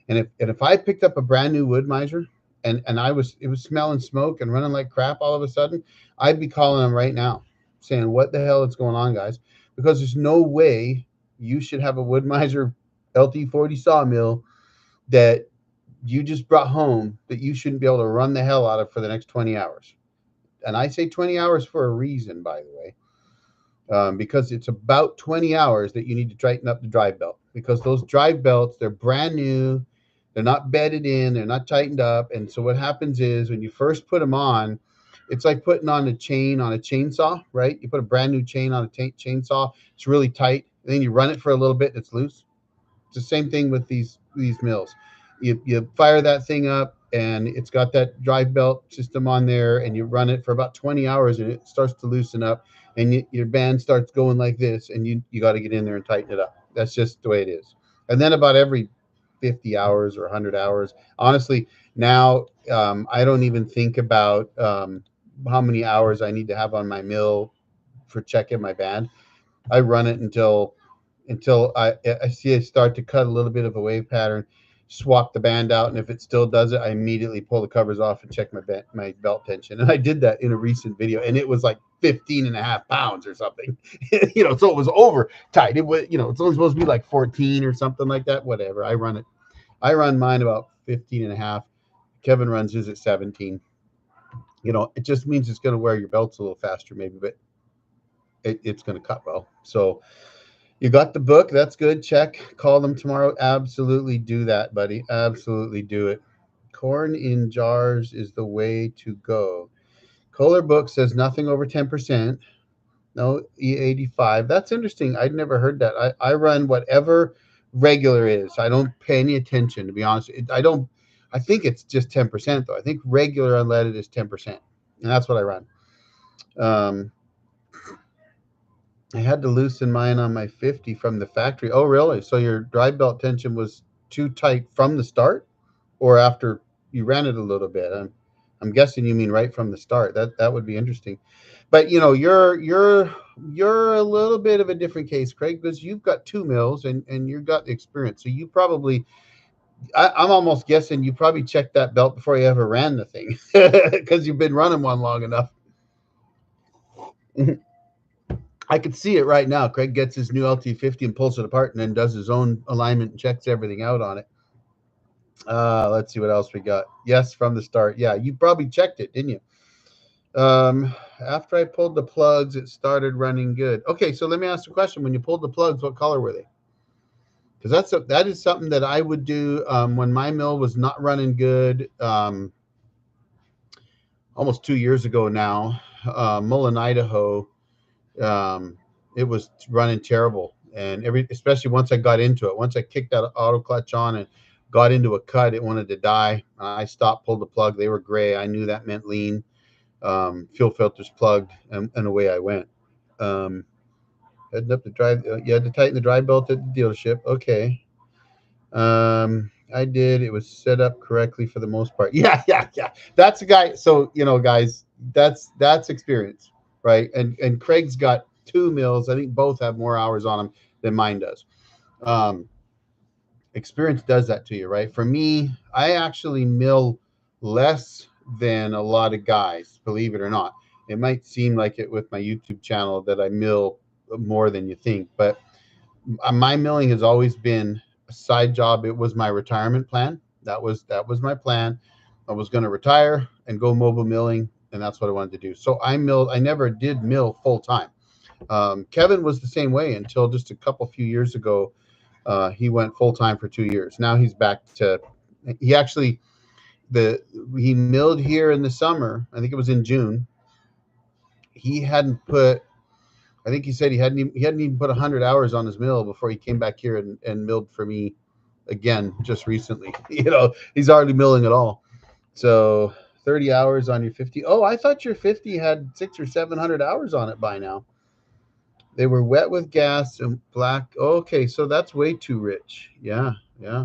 Speaker 1: And if I picked up a brand new Wood Miser and it was smelling smoke and running like crap all of a sudden, I'd be calling them right now, saying, what the hell is going on, guys? Because there's no way you should have a Wood Miser LT40 sawmill that you just brought home that you shouldn't be able to run the hell out of for the next 20 hours. And I say 20 hours for a reason, by the way, because it's about 20 hours that you need to tighten up the drive belt, because those drive belts, they're brand new. They're not bedded in. They're not tightened up. And so what happens is when you first put them on, it's like putting on a chain on a chainsaw, right? You put a brand new chain on a chainsaw. It's really tight. And then you run it for a little bit. And it's loose. It's the same thing with these mills. You fire that thing up, and it's got that drive belt system on there, and you run it for about 20 hours, and it starts to loosen up, and your band starts going like this, and you got to get in there and tighten it up. That's just the way it is. And then about every 50 hours or 100 hours, honestly, now I don't even think about how many hours I need to have on my mill for checking my band. I run it until I see it start to cut a little bit of a wave pattern, swap the band out, and if it still does it, I immediately pull the covers off and check my belt tension. And I did that in a recent video, and it was like 15 and a half pounds or something. So it was over tight. It was, it's only supposed to be like 14 or something like that. Whatever. I run mine about 15 and a half. Kevin runs his at 17. It just means it's going to wear your belts a little faster maybe, but it's going to cut well. So you got the book. That's good. Check. Call them tomorrow. Absolutely do that, buddy. Absolutely do it. Corn in jars is the way to go. Kohler book says nothing over 10%. No, E85. That's interesting. I'd never heard that. I run whatever regular is. I don't pay any attention, to be honest. I think it's just 10%, though. I think regular unleaded is 10%. And that's what I run. Um, I had to loosen mine on my 50 from the factory. Oh, really? So your drive belt tension was too tight from the start, or after you ran it a little bit? I'm guessing you mean right from the start. That would be interesting. But you know, you're a little bit of a different case, Craig, because you've got two mills and you've got the experience. So you probably, I'm almost guessing you probably checked that belt before you ever ran the thing, because you've been running one long enough. I could see it right now. Craig gets his new LT50 and pulls it apart and then does his own alignment and checks everything out on it. Let's see what else we got. Yes, from the start. Yeah, you probably checked it, didn't you? After I pulled the plugs, it started running good. Okay, so let me ask you a question. When you pulled the plugs, what color were they? Because that is something that I would do when my mill was not running good. Almost 2 years ago now, Mullen, Idaho. Um, it was running terrible, and especially once I got into it, once I kicked that auto clutch on and got into a cut, it wanted to die. I stopped, pulled the plug. They were gray. I knew that meant lean. Fuel filters plugged, and away I went. Um, Heading up the drive, you had to tighten the drive belt at the dealership. Okay. I did. It was set up correctly for the most part. Yeah, yeah, yeah. That's a guy. So guys, that's experience, right? And Craig's got two mills. I think both have more hours on them than mine does. Um, Experience does that to you, right? For me, I actually mill less than a lot of guys, believe it or not. It might seem like it with my YouTube channel that I mill more than you think, but my milling has always been a side job. It was my retirement plan. That was my plan. I was going to retire and go mobile milling, and that's what I wanted to do. So I milled. I never did mill full time. Kevin was the same way until just a few years ago. He went full time for 2 years. Now he's back to. He actually the he milled here in the summer. I think it was in June. He hadn't put I think he said he hadn't even put 100 hours on his mill before he came back here and milled for me again just recently. He's already milling it all. So 30 hours on your 50. Oh, I thought your 50 had 600 or 700 hours on it by now. They were wet with gas and black. Okay, so that's way too rich. Yeah, yeah.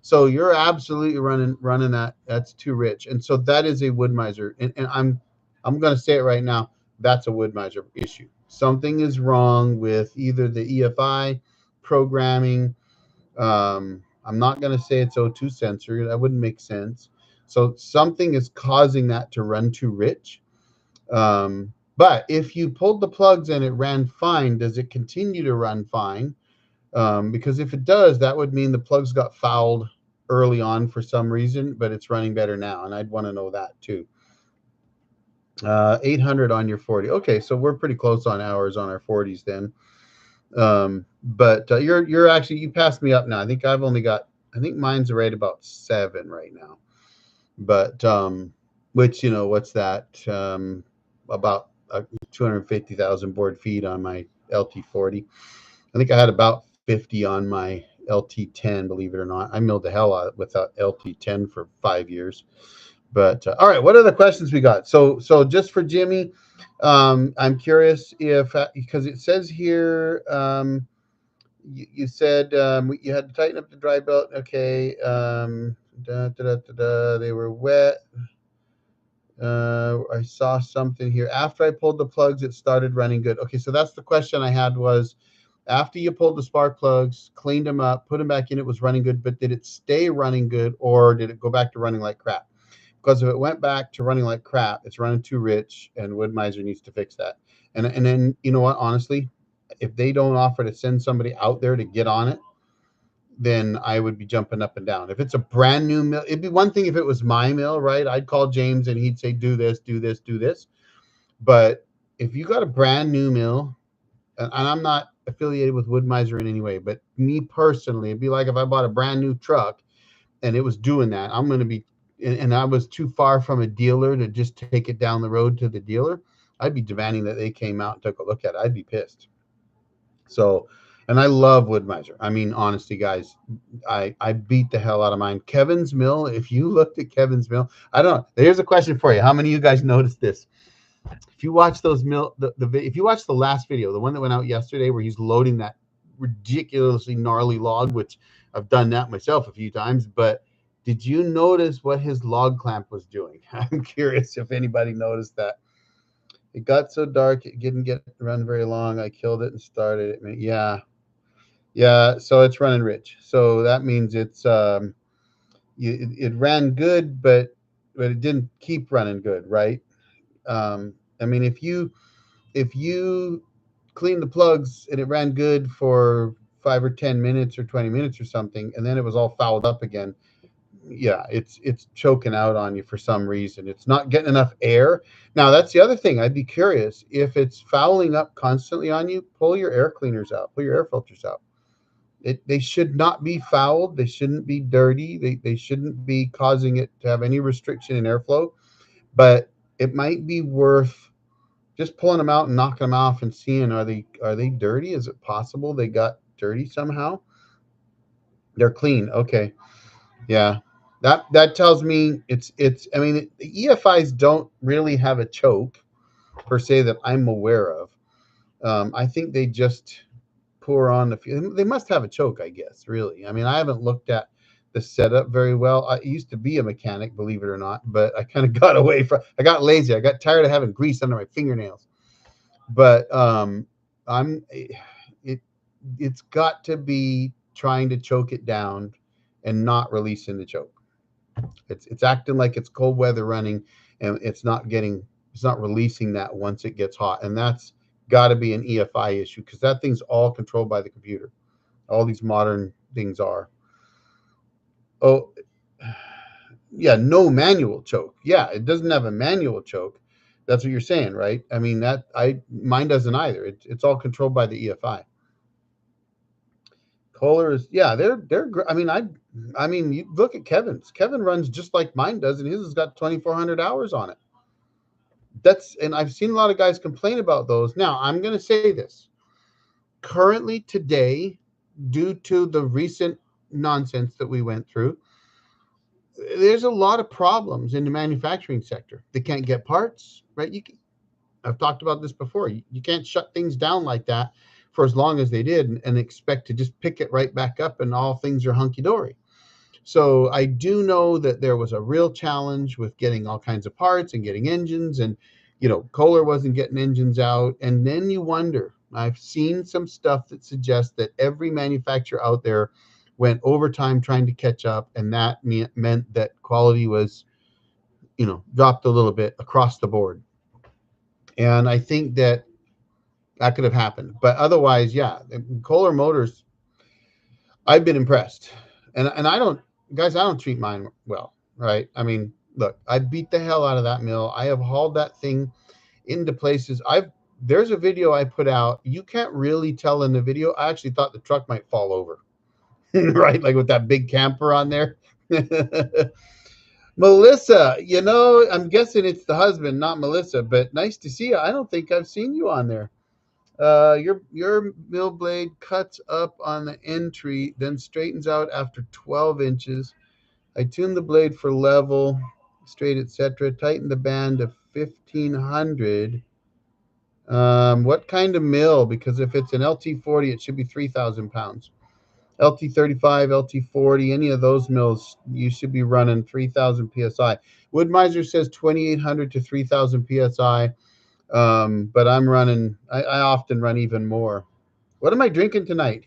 Speaker 1: So you're absolutely running that. That's too rich. And so that is a wood miser. And I'm gonna say it right now. That's a wood miser issue. Something is wrong with either the EFI programming. I'm not gonna say it's O2 sensor. That wouldn't make sense. So something is causing that to run too rich. But if you pulled the plugs and it ran fine, does it continue to run fine? Because if it does, that would mean the plugs got fouled early on for some reason, but it's running better now. And I'd want to know that too. 800 on your 40. Okay, so we're pretty close on hours on our 40s then. But you're actually, you passed me up now. I think mine's right about 7 right now. But which what's that? About 250,000 board feet on my LT40. I think I had about 50 on my LT10. Believe it or not, I milled the hell out with that LT10 for 5 years. But all right, what are the questions we got? So just for Jimmy, I'm curious if because it says here you said you had to tighten up the dry belt. Okay, they were wet. I saw something here. After I pulled the plugs, it started running good. Okay, so that's the question I had was after you pulled the spark plugs, cleaned them up, put them back in, it was running good, but did it stay running good or did it go back to running like crap? Because if it went back to running like crap, it's running too rich and Wood Miser needs to fix that. And then, you know what, honestly, if they don't offer to send somebody out there to get on it, then I would be jumping up and down. If it's a brand new mill, it'd be one thing if it was my mill, right? I'd call James and he'd say, do this, do this, do this. But if you got a brand new mill, and I'm not affiliated with Wood Miser in any way, but me personally, it'd be like if I bought a brand new truck and it was doing that, I'm going to be, and I was too far from a dealer to just take it down the road to the dealer, I'd be demanding that they came out and took a look at it. I'd be pissed. So, and I love Wood Miser. I mean, honestly, guys, I beat the hell out of mine. Kevin's mill. If you looked at Kevin's mill, I don't know. Here's a question for you. How many of you guys noticed this? If you watch those if you watch the last video, the one that went out yesterday, where he's loading that ridiculously gnarly log, which I've done that myself a few times, but did you notice what his log clamp was doing? I'm curious if anybody noticed that. It got so dark it didn't get run very long. I killed it and started it. Yeah, yeah. So it's running rich. So that means it ran good, but it didn't keep running good, right? I mean, if you clean the plugs and it ran good for 5 or 10 minutes or 20 minutes or something, and then it was all fouled up again, yeah, it's choking out on you for some reason. It's not getting enough air. Now that's the other thing. I'd be curious if it's fouling up constantly on you. Pull your air cleaners out. Pull your air filters out. They should not be fouled. They shouldn't be dirty. They shouldn't be causing it to have any restriction in airflow. But it might be worth just pulling them out and knocking them off and seeing, are they dirty? Is it possible they got dirty somehow? They're clean. Okay. Yeah. That tells me it's I mean, the EFIs don't really have a choke per se that I'm aware of. I think they just pour on the few. They must have a choke, I guess, really. I mean, I haven't looked at the setup very well. I used to be a mechanic, believe it or not, but I kind of got away from, I got lazy. I got tired of having grease under my fingernails. But I'm it it's got to be trying to choke it down and not releasing the choke. It's acting like it's cold weather running, and it's not releasing that once it gets hot, and that's got to be an EFI issue, because that thing's all controlled by the computer. All these modern things are. Oh, yeah, no manual choke. Yeah, it doesn't have a manual choke. That's what you're saying, right? I mean, that I mine doesn't either. It's all controlled by the EFI. Kohler is, yeah, I mean, I mean, you look at Kevin's. Kevin runs just like mine does, and his has got 2,400 hours on it. And I've seen a lot of guys complain about those. Now, I'm going to say this. Currently today, due to the recent nonsense that we went through, there's a lot of problems in the manufacturing sector. They can't get parts, right? I've talked about this before. You can't shut things down like that for as long as they did, and expect to just pick it right back up and all things are hunky dory. So I do know that there was a real challenge with getting all kinds of parts and getting engines, and Kohler wasn't getting engines out. And then you wonder. I've seen some stuff that suggests that every manufacturer out there went overtime trying to catch up, and that meant that quality was, dropped a little bit across the board. And I think that could have happened. But otherwise, yeah, Kohler Motors, I've been impressed. And I don't, guys, I don't treat mine well, right? I mean, look, I beat the hell out of that mill. I have hauled that thing into places. There's a video I put out. You can't really tell in the video. I actually thought the truck might fall over, right? Like with that big camper on there. Melissa, I'm guessing it's the husband, not Melissa, but nice to see you. I don't think I've seen you on there. Your mill blade cuts up on the entry, then straightens out after 12 inches. I tuned the blade for level, straight, etc. Tighten the band to 1500. What kind of mill? Because if it's an LT40, it should be 3,000 pounds. LT35, LT40, any of those mills, you should be running 3,000 psi. Woodmiser says 2,800 to 3,000 psi. But I often run even more. What am I drinking tonight?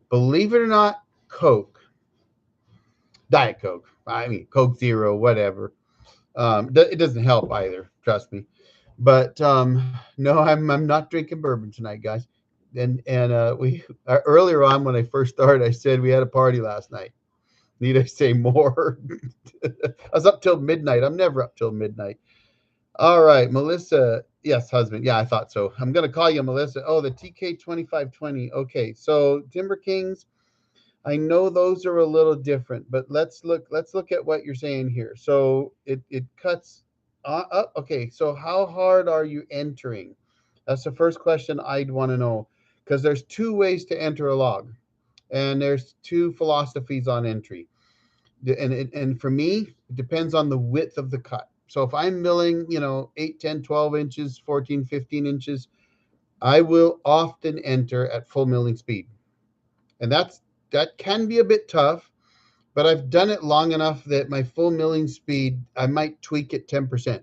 Speaker 1: Believe it or not, Coke. Diet Coke. I mean, Coke Zero, whatever. It doesn't help either, trust me. But no, I'm not drinking bourbon tonight, guys. And we earlier on, when I first started, I said we had a party last night. Need I say more? I was up till midnight. I'm never up till midnight. All right, Melissa. Yes, husband. Yeah, I thought so. I'm gonna call you Melissa. Oh, the TK2520. Okay, so Timber Kings. I know those are a little different, but let's look at what you're saying here. So it cuts up. Okay, so how hard are you entering? That's the first question I'd want to know, because there's two ways to enter a log, and there's two philosophies on entry. And for me, it depends on the width of the cut. So if I'm milling, 8, 10, 12 inches, 14, 15 inches, I will often enter at full milling speed. And that can be a bit tough, but I've done it long enough that my full milling speed, I might tweak it 10%.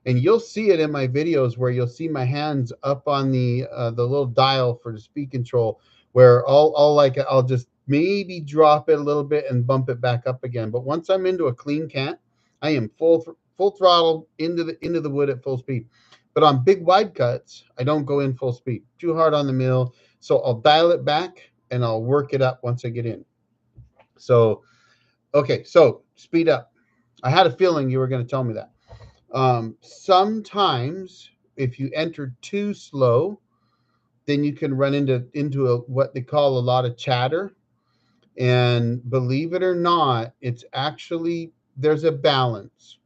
Speaker 1: And you'll see it in my videos where you'll see my hands up on the little dial for the speed control, where I'll just maybe drop it a little bit and bump it back up again. But once I'm into a clean cant, I am full throttle into the wood at full speed. But on big wide cuts, I don't go in full speed. Too hard on the mill. So I'll dial it back and I'll work it up once I get in. So okay, so speed up. I had a feeling you were going to tell me that. Sometimes if you enter too slow, then you can run into what they call a lot of chatter. And believe it or not, it's actually there's a balance.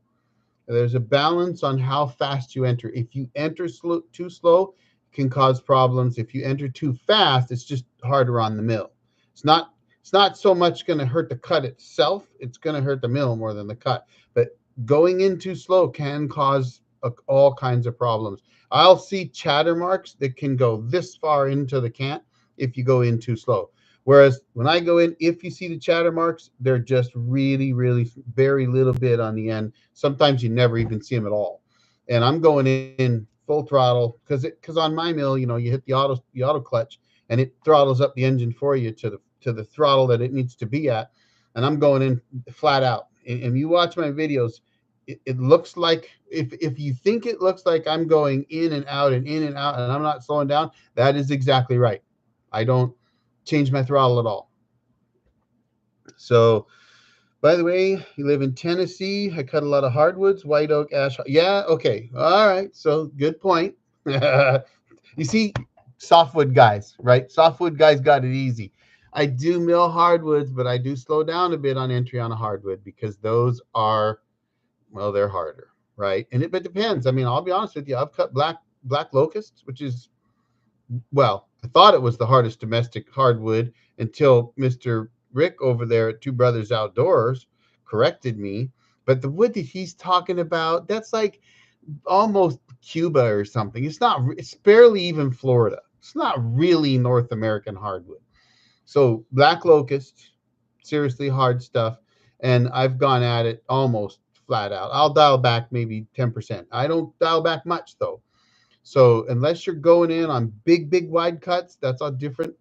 Speaker 1: There's a balance on how fast you enter. If you enter too slow, it can cause problems. If you enter too fast, it's just harder on the mill. It's not it's not so much going to hurt the cut itself. It's going to hurt the mill more than the cut. But going in too slow can cause all kinds of problems. I'll see chatter marks that can go this far into the cant if you go in too slow. Whereas when I go in, if you see the chatter marks, they're just really, really very little bit on the end. Sometimes you never even see them at all. And I'm going in full throttle because on my mill, you hit the auto clutch and it throttles up the engine for you to the throttle that it needs to be at. And I'm going in flat out. And you watch my videos, it looks like if you think it looks like I'm going in and out and in and out and I'm not slowing down, that is exactly right. I don't change my throttle at all. So, by the way, you live in Tennessee. I cut a lot of hardwoods, white oak, ash. Yeah, okay. All right. So, good point. You see, softwood guys, right? Softwood guys got it easy. I do mill hardwoods, but I do slow down a bit on entry on a hardwood because those are, well, they're harder, right? And it depends. I mean, I'll be honest with you. I've cut black locusts, which is, well, I thought it was the hardest domestic hardwood until Mr. Rick over there at Two Brothers Outdoors corrected me. But the wood that he's talking about, that's like almost Cuba or something. It's barely even Florida. It's not really North American hardwood. So black locust, seriously hard stuff. And I've gone at it almost flat out. I'll dial back maybe 10%. I don't dial back much though. So unless you're going in on big wide cuts, that's a different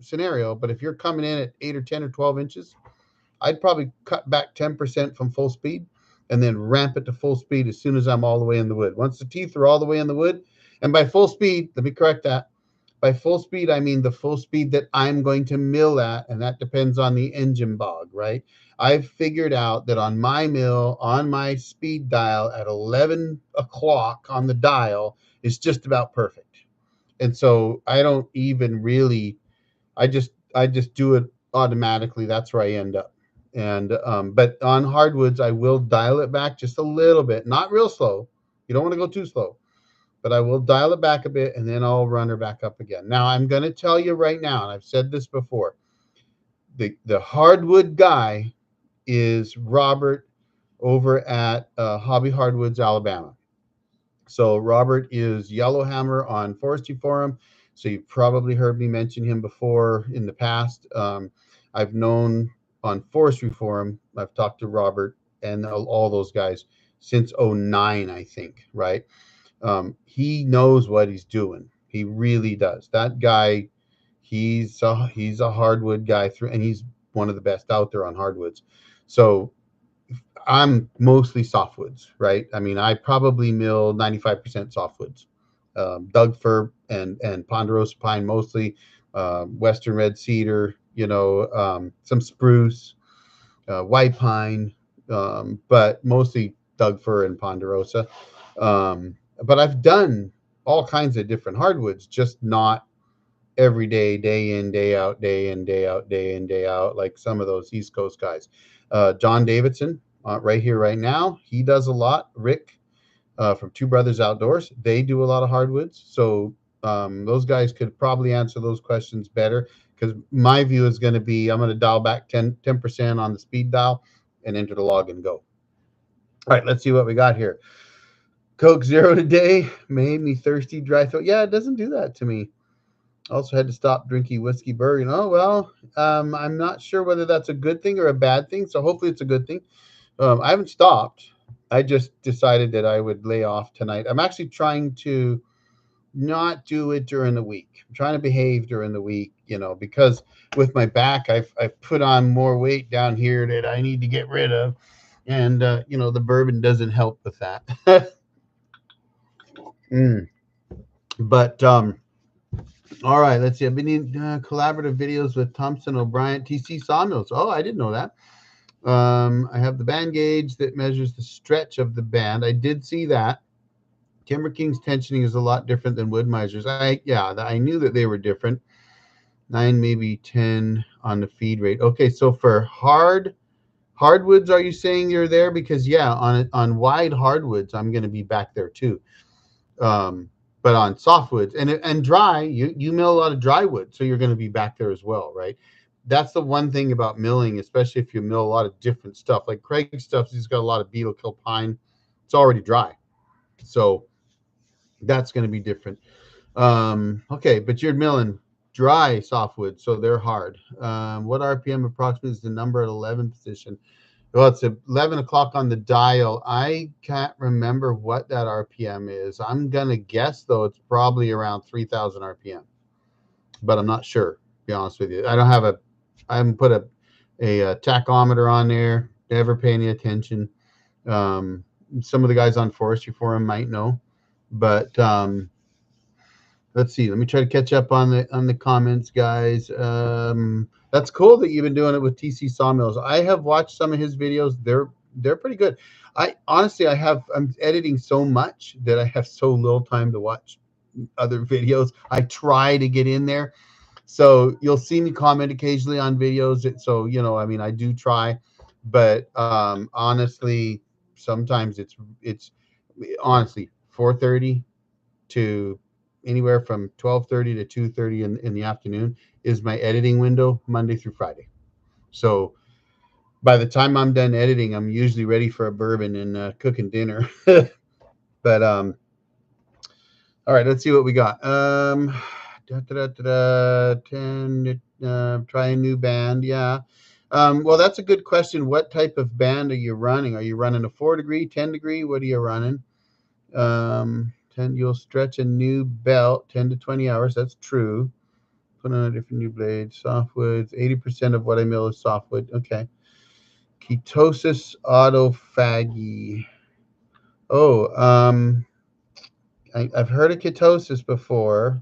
Speaker 1: scenario. But if you're coming in at 8 or 10 or 12 inches, I'd probably cut back 10% from full speed and then ramp it to full speed as soon as I'm all the way in the wood. Once the teeth are all the way in the wood, and by full speed, let me correct that. By full speed, I mean the full speed that I'm going to mill at, and that depends on the engine bog, right? I've figured out that on my mill, on my speed dial at 11 o'clock on the dial is just about perfect. And so I don't even really, I just do it automatically. That's where I end up. And but on hardwoods, I will dial it back just a little bit, not real slow. You don't want to go too slow, but I will dial it back a bit and then I'll run her back up again. Now I'm going to tell you right now, and I've said this before, the hardwood guy is Robert over at Hobby Hardwoods, Alabama. So Robert is Yellowhammer on Forestry Forum. So you've probably heard me mention him before in the past. I've known on Forestry Forum, I've talked to Robert and all those guys since '09, I think, right? He knows what he's doing. He really does. That guy, he's a hardwood guy through, and he's one of the best out there on hardwoods. So I'm mostly softwoods, right? I mean, I probably mill 95% softwoods, Doug fir and ponderosa pine mostly, western red cedar, some spruce, white pine, but mostly Doug fir and ponderosa. But I've done all kinds of different hardwoods, just not every day in, day out, day in, day out, day in, day out, like some of those East Coast guys. John Davidson, right here, right now, he does a lot. Rick from Two Brothers Outdoors, they do a lot of hardwoods. So those guys could probably answer those questions better because my view is going to be I'm going to dial back 10% on the speed dial and enter the log and go. All right, let's see what we got here. Coke Zero today made me thirsty, dry throat. Yeah, it doesn't do that to me. Also had to stop drinking whiskey bourbon. Oh well, I'm not sure whether that's a good thing or a bad thing. So hopefully it's a good thing. I haven't stopped. I just decided that I would lay off tonight. I'm actually trying to not do it during the week. I'm trying to behave during the week, because with my back, I've put on more weight down here that I need to get rid of, and the bourbon doesn't help with that. Mm. But all right, let's see. I've been in collaborative videos with Thompson O'Brien, TC Sawmills. Oh, I didn't know that. I have the band gauge that measures the stretch of the band. I did see that. Timber King's tensioning is a lot different than Wood-Miser's. I knew that they were different. 9, maybe 10 on the feed rate. Okay, so for hardwoods, are you saying you're there? Because yeah, on wide hardwoods, I'm going to be back there too. But on softwoods and dry, you mill a lot of dry wood, so you're going to be back there as well, right? That's the one thing about milling, especially if you mill a lot of different stuff. Like Craig's stuff, he's got a lot of beetle kill pine. It's already dry, so that's going to be different. Okay, but you're milling dry softwood, so they're hard. What RPM approximately is the number at 11 position? Well, it's 11 o'clock on the dial. I can't remember what that RPM is. I'm going to guess, though, it's probably around 3,000 RPM, but I'm not sure, to be honest with you. I haven't put a tachometer on there, never pay any attention. Some of the guys on Forestry Forum might know, but let's see. Let me try to catch up on the comments, guys. That's cool that you've been doing it with TC Sawmills. I have watched some of his videos. They're pretty good. I honestly, I'm editing so much that I have so little time to watch other videos. I try to get in there, so you'll see me comment occasionally on videos. So I mean, I do try, but honestly, sometimes it's honestly 4:30 to anywhere from 12:30 to 2:30 in the afternoon is my editing window, Monday through Friday. So by the time I'm done editing, I'm usually ready for a bourbon and cooking dinner. But all right, let's see what we got. 10, try a new band. Yeah. Well, that's a good question. What type of band are you running? Are you running a 4-degree, 10-degree? What are you running? 10, you'll stretch a new belt 10 to 20 hours. That's true. Put on a different new blade. Softwoods. 80% of what I mill is softwood. Okay. Ketosis autophagy. Oh, I've heard of ketosis before.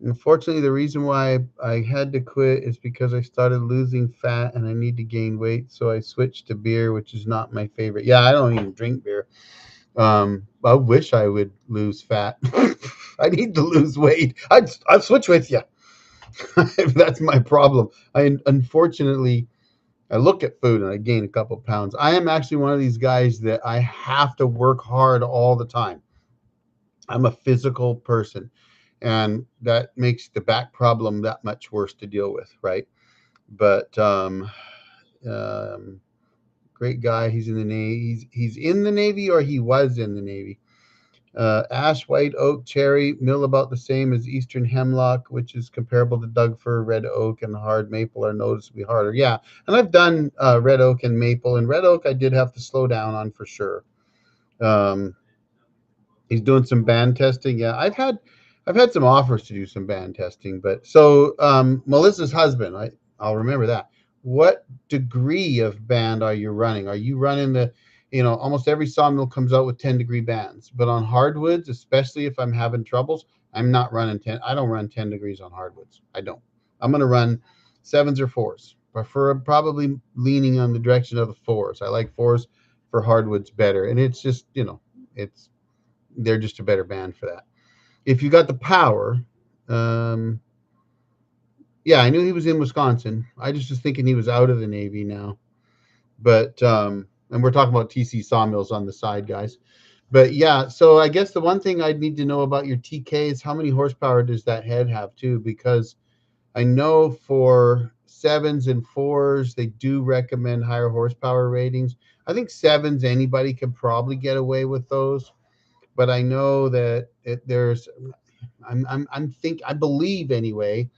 Speaker 1: Unfortunately, the reason why I had to quit is because I started losing fat and I need to gain weight. So I switched to beer, which is not my favorite. Yeah, I don't even drink beer. I wish I would lose fat. I need to lose weight. I'd switch with you. That's my problem. Unfortunately, I look at food and I gain a couple pounds. I am actually one of these guys that I have to work hard all the time. I'm a physical person, and that makes the back problem that much worse to deal with, right? But um, great guy. He's in the Navy. He's in the Navy, or he was in the Navy. Ash, white oak, cherry, mill about the same as eastern hemlock, which is comparable to Doug fir, red oak, and hard maple are noticeably harder. Yeah, and I've done red oak and maple, and red oak I did have to slow down on for sure. Um, he's doing some band testing. Yeah, I've had some offers to do some band testing, but so Melissa's husband, I'll remember that. What degree of band are you running? Are you running almost every sawmill comes out with 10-degree bands, but on hardwoods, especially if I'm having troubles, I'm not running 10. I don't run 10 degrees on hardwoods. I don't. I'm going to run 7s or 4s. Prefer probably leaning on the direction of the 4s. I like 4s for hardwoods better, and it's just it's they're just a better band for that. If you got the power, um, yeah, I knew he was in Wisconsin. I just was thinking he was out of the Navy now. But and we're talking about TC Sawmills on the side, guys. But yeah, so I guess the one thing I'd need to know about your TK is how many horsepower does that head have too? Because I know for 7s and 4s, they do recommend higher horsepower ratings. I think sevens, anybody could probably get away with those, but I know that there's, I believe anyway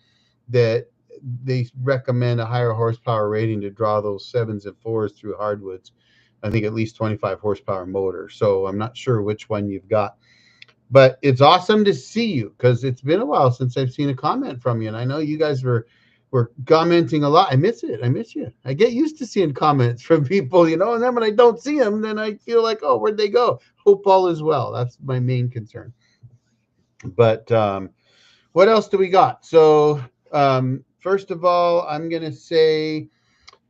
Speaker 1: that they recommend a higher horsepower rating to draw those sevens and fours through hardwoods. I think at least 25 horsepower motor. So I'm not sure which one you've got, but it's awesome to see you because it's been a while since I've seen a comment from you, and I know you guys were commenting a lot. I miss it. I miss you. I get used to seeing comments from people, and then when I don't see them, then I feel like, oh, where'd they go? Hope all is well. That's my main concern. But what else do we got? So first of all, I'm gonna say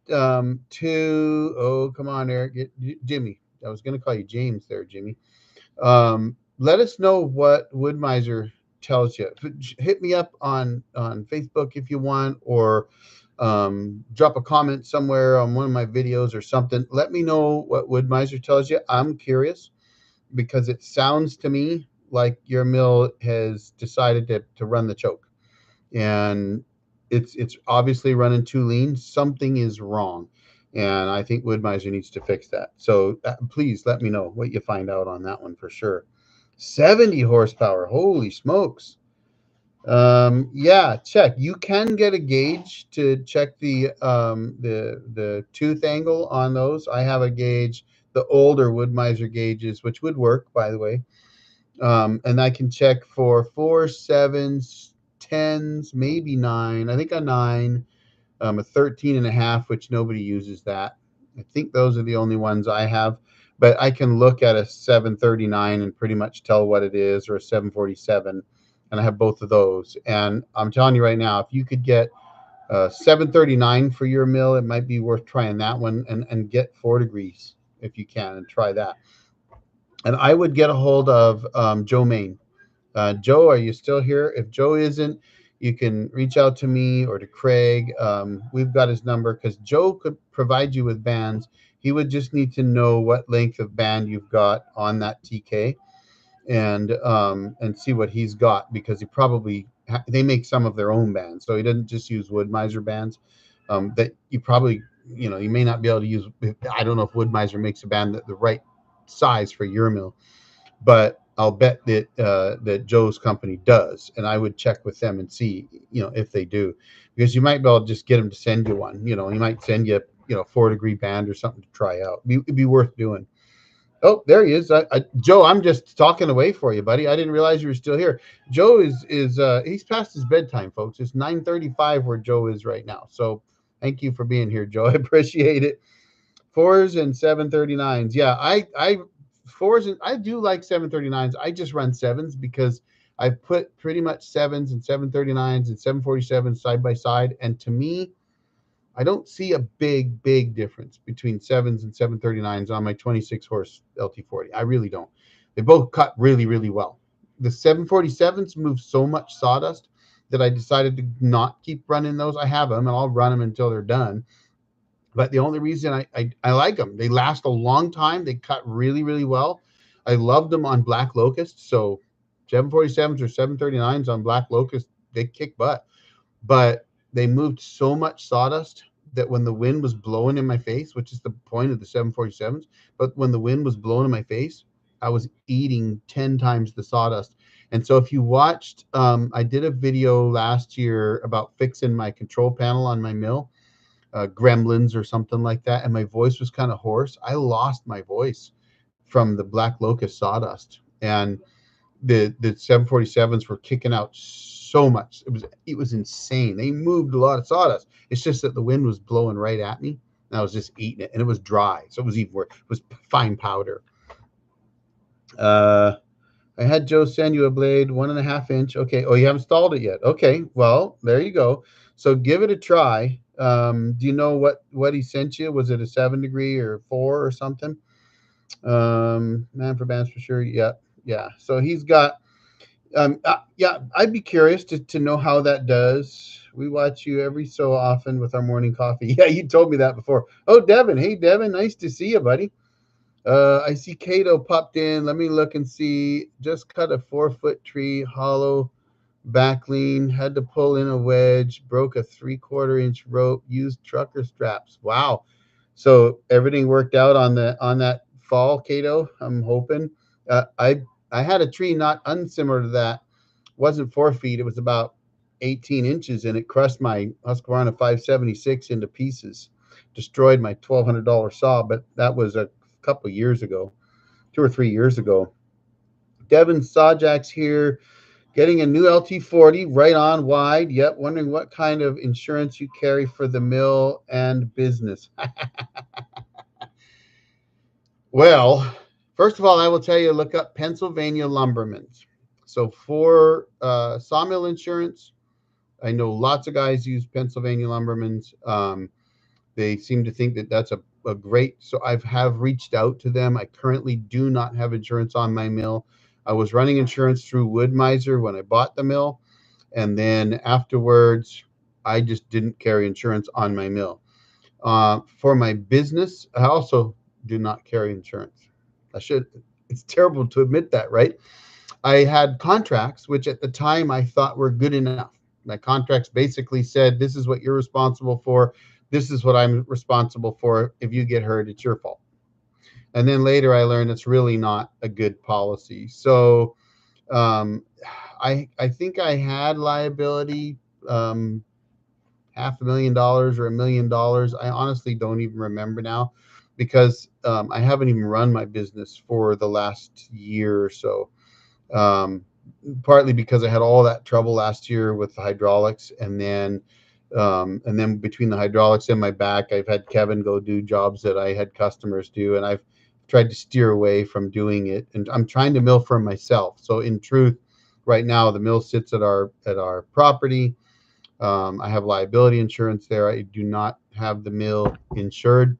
Speaker 1: to, oh, come on, Eric, Jimmy. I was gonna call you James there, Jimmy. Let us know what Wood Miser tells you. Hit me up on Facebook if you want, or drop a comment somewhere on one of my videos or something. Let me know what Wood Miser tells you. I'm curious because it sounds to me like your mill has decided to run the choke, and it's obviously running too lean. Something is wrong, and I think Wood Miser needs to fix that. So please let me know what you find out on that one for sure. 70 horsepower, holy smokes. Yeah, check. You can get a gauge to check the tooth angle on those. I have a gauge, the older Wood Miser gauges, which would work, by the way. And I can check for 4, 7s, 10s, maybe 9. I think a 9, a 13 and a half, which nobody uses that. I think those are the only ones I have. But I can look at a 739 and pretty much tell what it is, or a 747. And I have both of those. And I'm telling you right now, if you could get 739 for your mill, it might be worth trying that one, and get 4 degrees if you can, and try that. And I would get a hold of Joe Main. Joe, are you still here? If Joe isn't, you can reach out to me or to Craig. We've got his number because Joe could provide you with bands. He would just need to know what length of band you've got on that TK, and see what he's got, because he probably they make some of their own bands, so he doesn't just use Wood Miser bands. That you probably, you may not be able to use. I don't know if Wood Miser makes a band that the right size for your mill, but I'll bet that Joe's company does, and I would check with them and see, if they do, because you might be able to just get them to send you one. He might send you, 4 degree band or something to try out. It'd be worth doing. Oh, there he is. Joe, I'm just talking away for you, buddy. I didn't realize you were still here. Joe is he's past his bedtime, folks. It's 9:35 where Joe is right now. So thank you for being here, Joe. I appreciate it. 4s and 739s. Yeah, I 4s, and I do like 739s. I just run 7s because I put pretty much 7s and 739s and 747s side by side, and to me, I don't see a big difference between 7s and 739s on my 26 horse LT40. I really don't. They both cut really well. The 747s move so much sawdust that I decided to not keep running those. I have them and I'll run them until they're done. But the only reason I like them, they last a long time. They cut really well. I loved them on Black Locust. So 747s or 739s on Black Locust, they kick butt. But they moved so much sawdust that when the wind was blowing in my face, which is the point of the 747s, but when the wind was blowing in my face, I was eating 10 times the sawdust. And so if you watched, I did a video last year about fixing my control panel on my mill, Gremlins or something like that, and my voice was kind of hoarse. I lost my voice from the Black Locust sawdust, and the 747s were kicking out so much. It was insane. They moved a lot of sawdust. It's just that the wind was blowing right at me, and I was just eating it, and it was dry, so it was even worse. It was fine powder. I had Joe send you a blade, 1.5 inch. Okay. Oh, you haven't installed it yet. Okay. Well, there you go. So give it a try. Do you know what he sent you? Was it a 7 degree or 4 or something? Man for bands for sure. Yeah. So he's got. Yeah, I'd be curious to know how that does. We watch you every so often with our morning coffee. Yeah, you told me that before. Oh, Devin. Hey, Devin. Nice to see you, buddy. I see Cato popped in. Let me look and see. Just cut a 4-foot tree, hollow back lean. Had to pull in a wedge. Broke a 3/4 inch rope. Used trucker straps. Wow. So everything worked out on that fall, Cato. I'm hoping. I had a tree not unsimilar to that. It wasn't 4 feet. It was about 18 inches, and it crushed my Husqvarna 576 into pieces. Destroyed my $1,200 saw, but that was a couple years ago, 2 or 3 years ago. Devin Sawjack's here, getting a new LT40, right on wide. Yep, wondering what kind of insurance you carry for the mill and business. Well, first of all, I will tell you, look up Pennsylvania Lumbermans. So for sawmill insurance, I know lots of guys use Pennsylvania Lumbermans. They seem to think that that's a great. So I have reached out to them. I currently do not have insurance on my mill. I was running insurance through Wood-Mizer when I bought the mill, and then afterwards, I just didn't carry insurance on my mill. For my business, I also do not carry insurance. I should. It's terrible to admit that, right? I had contracts, which at the time I thought were good enough. My contracts basically said, this is what you're responsible for. This is what I'm responsible for. If you get hurt, it's your fault. And then later I learned it's really not a good policy. So um, I think I had liability, $500,000 or $1 million. I honestly don't even remember now, because I haven't even run my business for the last year or so. Um, Partly because I had all that trouble last year with the hydraulics, and then between the hydraulics and my back, I've had Kevin go do jobs that I had customers do, and I've tried to steer away from doing it. And I'm trying to mill for myself. So in truth, right now the mill sits at our property. I have liability insurance there. I do not have the mill insured.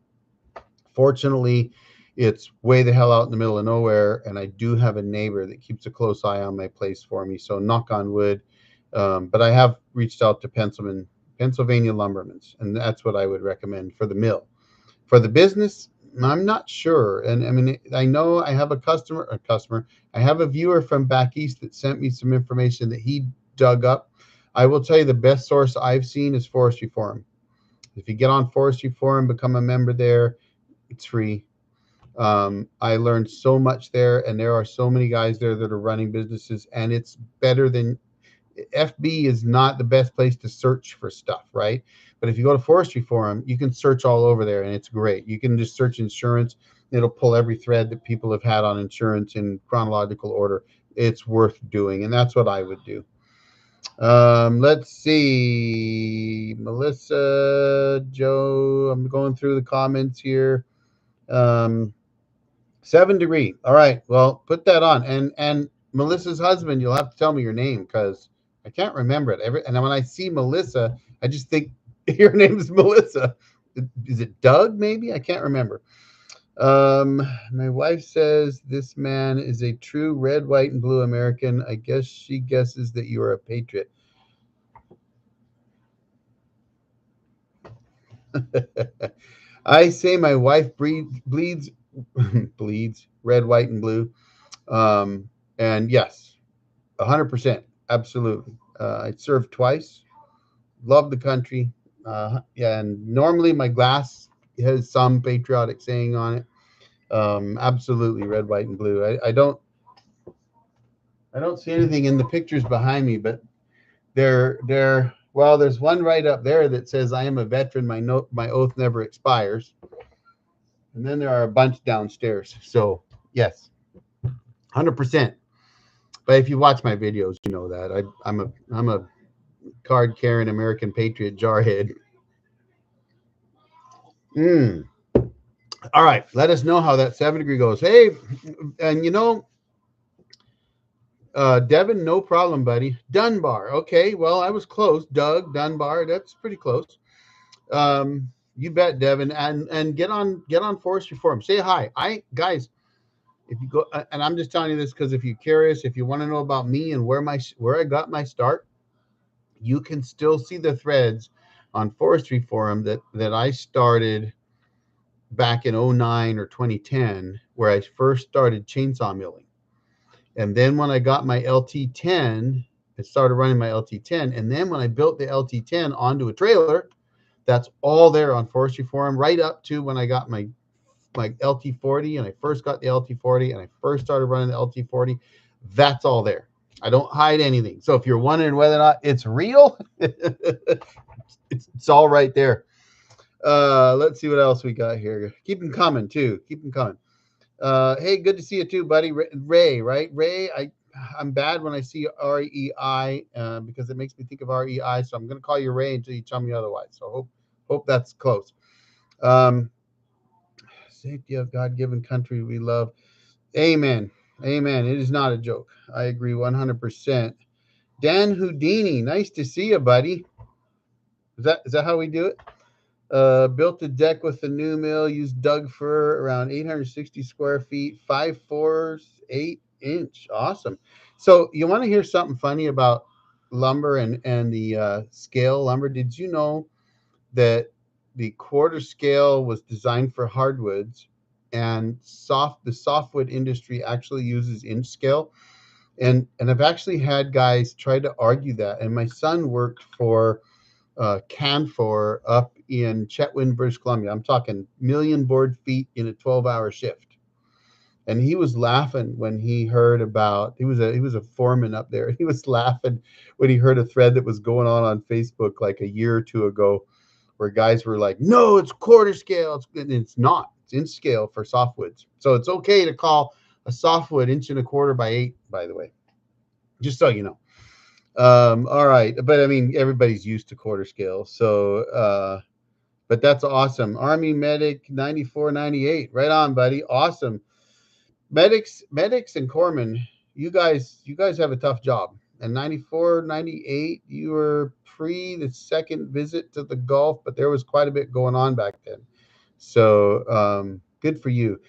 Speaker 1: Fortunately, it's way the hell out in the middle of nowhere, and I do have a neighbor that keeps a close eye on my place for me. So knock on wood. But I have reached out to Pennsylvania Lumbermans, and that's what I would recommend for the mill. For the business, I'm not sure. And I mean, I know I have I have a viewer from back east that sent me some information that he dug up. I will tell you, the best source I've seen is Forestry Forum. If you get on Forestry Forum, become a member there, it's free. I learned so much there, and there are so many guys there that are running businesses, and it's better than FB is not the best place to search for stuff, right? But if you go to Forestry Forum, you can search all over there, and it's great. You can just search insurance. It'll pull every thread that people have had on insurance in chronological order. It's worth doing, and that's what I would do. Let's see. Melissa, Joe, I'm going through the comments here. 7 degree. All right. Well, put that on. And Melissa's husband, you'll have to tell me your name, because I can't remember it. And when I see Melissa, I just think your name is Melissa. Is it Doug? Maybe I can't remember. My wife says this man is a true red, white, and blue American. I guess she guesses that you are a patriot. I say my wife bleeds bleeds red, white, and blue. And yes, 100%, absolutely. I served twice. Love the country. Yeah, and normally my glass has some patriotic saying on it. Absolutely, red, white, and blue. I don't see anything in the pictures behind me, but they're well. There's one right up there that says, "I am a veteran. My oath never expires." And then there are a bunch downstairs. So yes, 100%. But if you watch my videos, you know that I'm a card carrying American patriot jarhead. Mm. All right, let us know how that 7 degree goes. Hey, and Devin, no problem, buddy. Dunbar. Okay, well, I was close. Doug Dunbar. That's pretty close. You bet, Devin. And get on Forestry Forum. Say hi. Guys, if you go, and I'm just telling you this because if you're curious, if you want to know about me and where I got my start, you can still see the threads on Forestry Forum that I started back in 09 or 2010, where I first started chainsaw milling. And then when I got my LT10, I started running my LT10. And then when I built the LT10 onto a trailer, That's all there on Forestry Forum, right up to when I got my LT40, and I first got the LT40, and I first started running the LT40. That's all there. I don't hide anything. So if you're wondering whether or not it's real, it's all right there. Let's see what else we got here. Keep them coming too. Keep them coming. Hey, good to see you too, buddy. Ray, right? Ray, I'm bad when I see REI because it makes me think of REI. So I'm going to call you Ray until you tell me otherwise. So hope that's close. Safety of God-given country we love. Amen. Amen. It is not a joke. I agree 100%. Dan Houdini, nice to see you, buddy. Is that how we do it? Built a deck with the new mill, used Doug fir, around 860 square feet, 5/4, 8-inch. Awesome. So you want to hear something funny about lumber and the scale lumber? Did you know that the quarter scale was designed for hardwoods, and the softwood industry actually uses inch scale? And I've actually had guys try to argue that. And my son worked for Canfor up in Chetwynd, British Columbia. I'm talking million board feet in a 12-hour shift. And he was laughing when he heard about, he was a foreman up there. He was laughing when he heard a thread that was going on Facebook like a year or two ago, where guys were like, no, it's quarter scale. It's not. It's inch scale for softwoods. So it's okay to call a softwood 1.25 by 8, by the way, just so you know. All right. But I mean, everybody's used to quarter scale. So, but that's awesome. Army Medic 9498. Right on, buddy. Awesome. Medics and corpsmen, you guys have a tough job. And 94, 98, you were pre the second visit to the Gulf, but there was quite a bit going on back then. So good for you.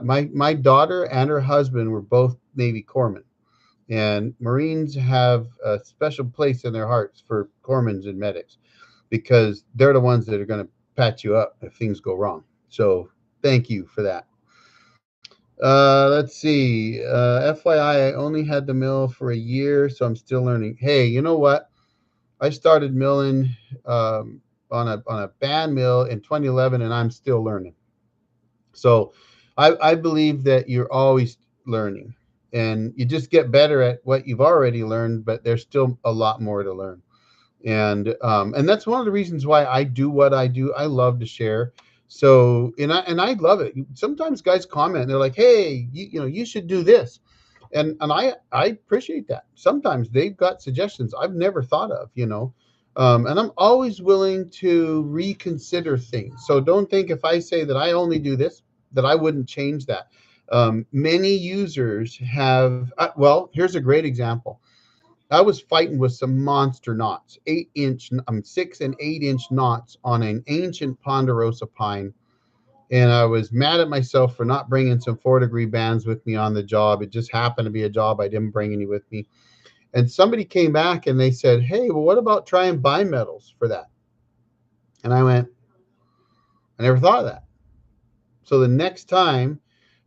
Speaker 1: My daughter and her husband were both Navy corpsmen. And Marines have a special place in their hearts for corpsmen and medics, because they're the ones that are going to patch you up if things go wrong. So thank you for that. Let's see. FYI, I only had the mill for a year, so I'm still learning. Hey, you know what? I started milling on a band mill in 2011, and I'm still learning. So I believe that you're always learning, and you just get better at what you've already learned, but there's still a lot more to learn. And that's one of the reasons why I do what I do. I love to share. So I love it. Sometimes guys comment and they're like, hey, you should do this. And I appreciate that. Sometimes they've got suggestions I've never thought of. And I'm always willing to reconsider things. So don't think if I say that I only do this, that I wouldn't change that. Many users have, well, here's a great example. I was fighting with some monster knots, 6 and 8-inch knots on an ancient ponderosa pine. And I was mad at myself for not bringing some 4-degree bands with me on the job. It just happened to be a job I didn't bring any with me. And somebody came back and they said, hey, well, what about trying bimetals for that? And I went, I never thought of that. So the next time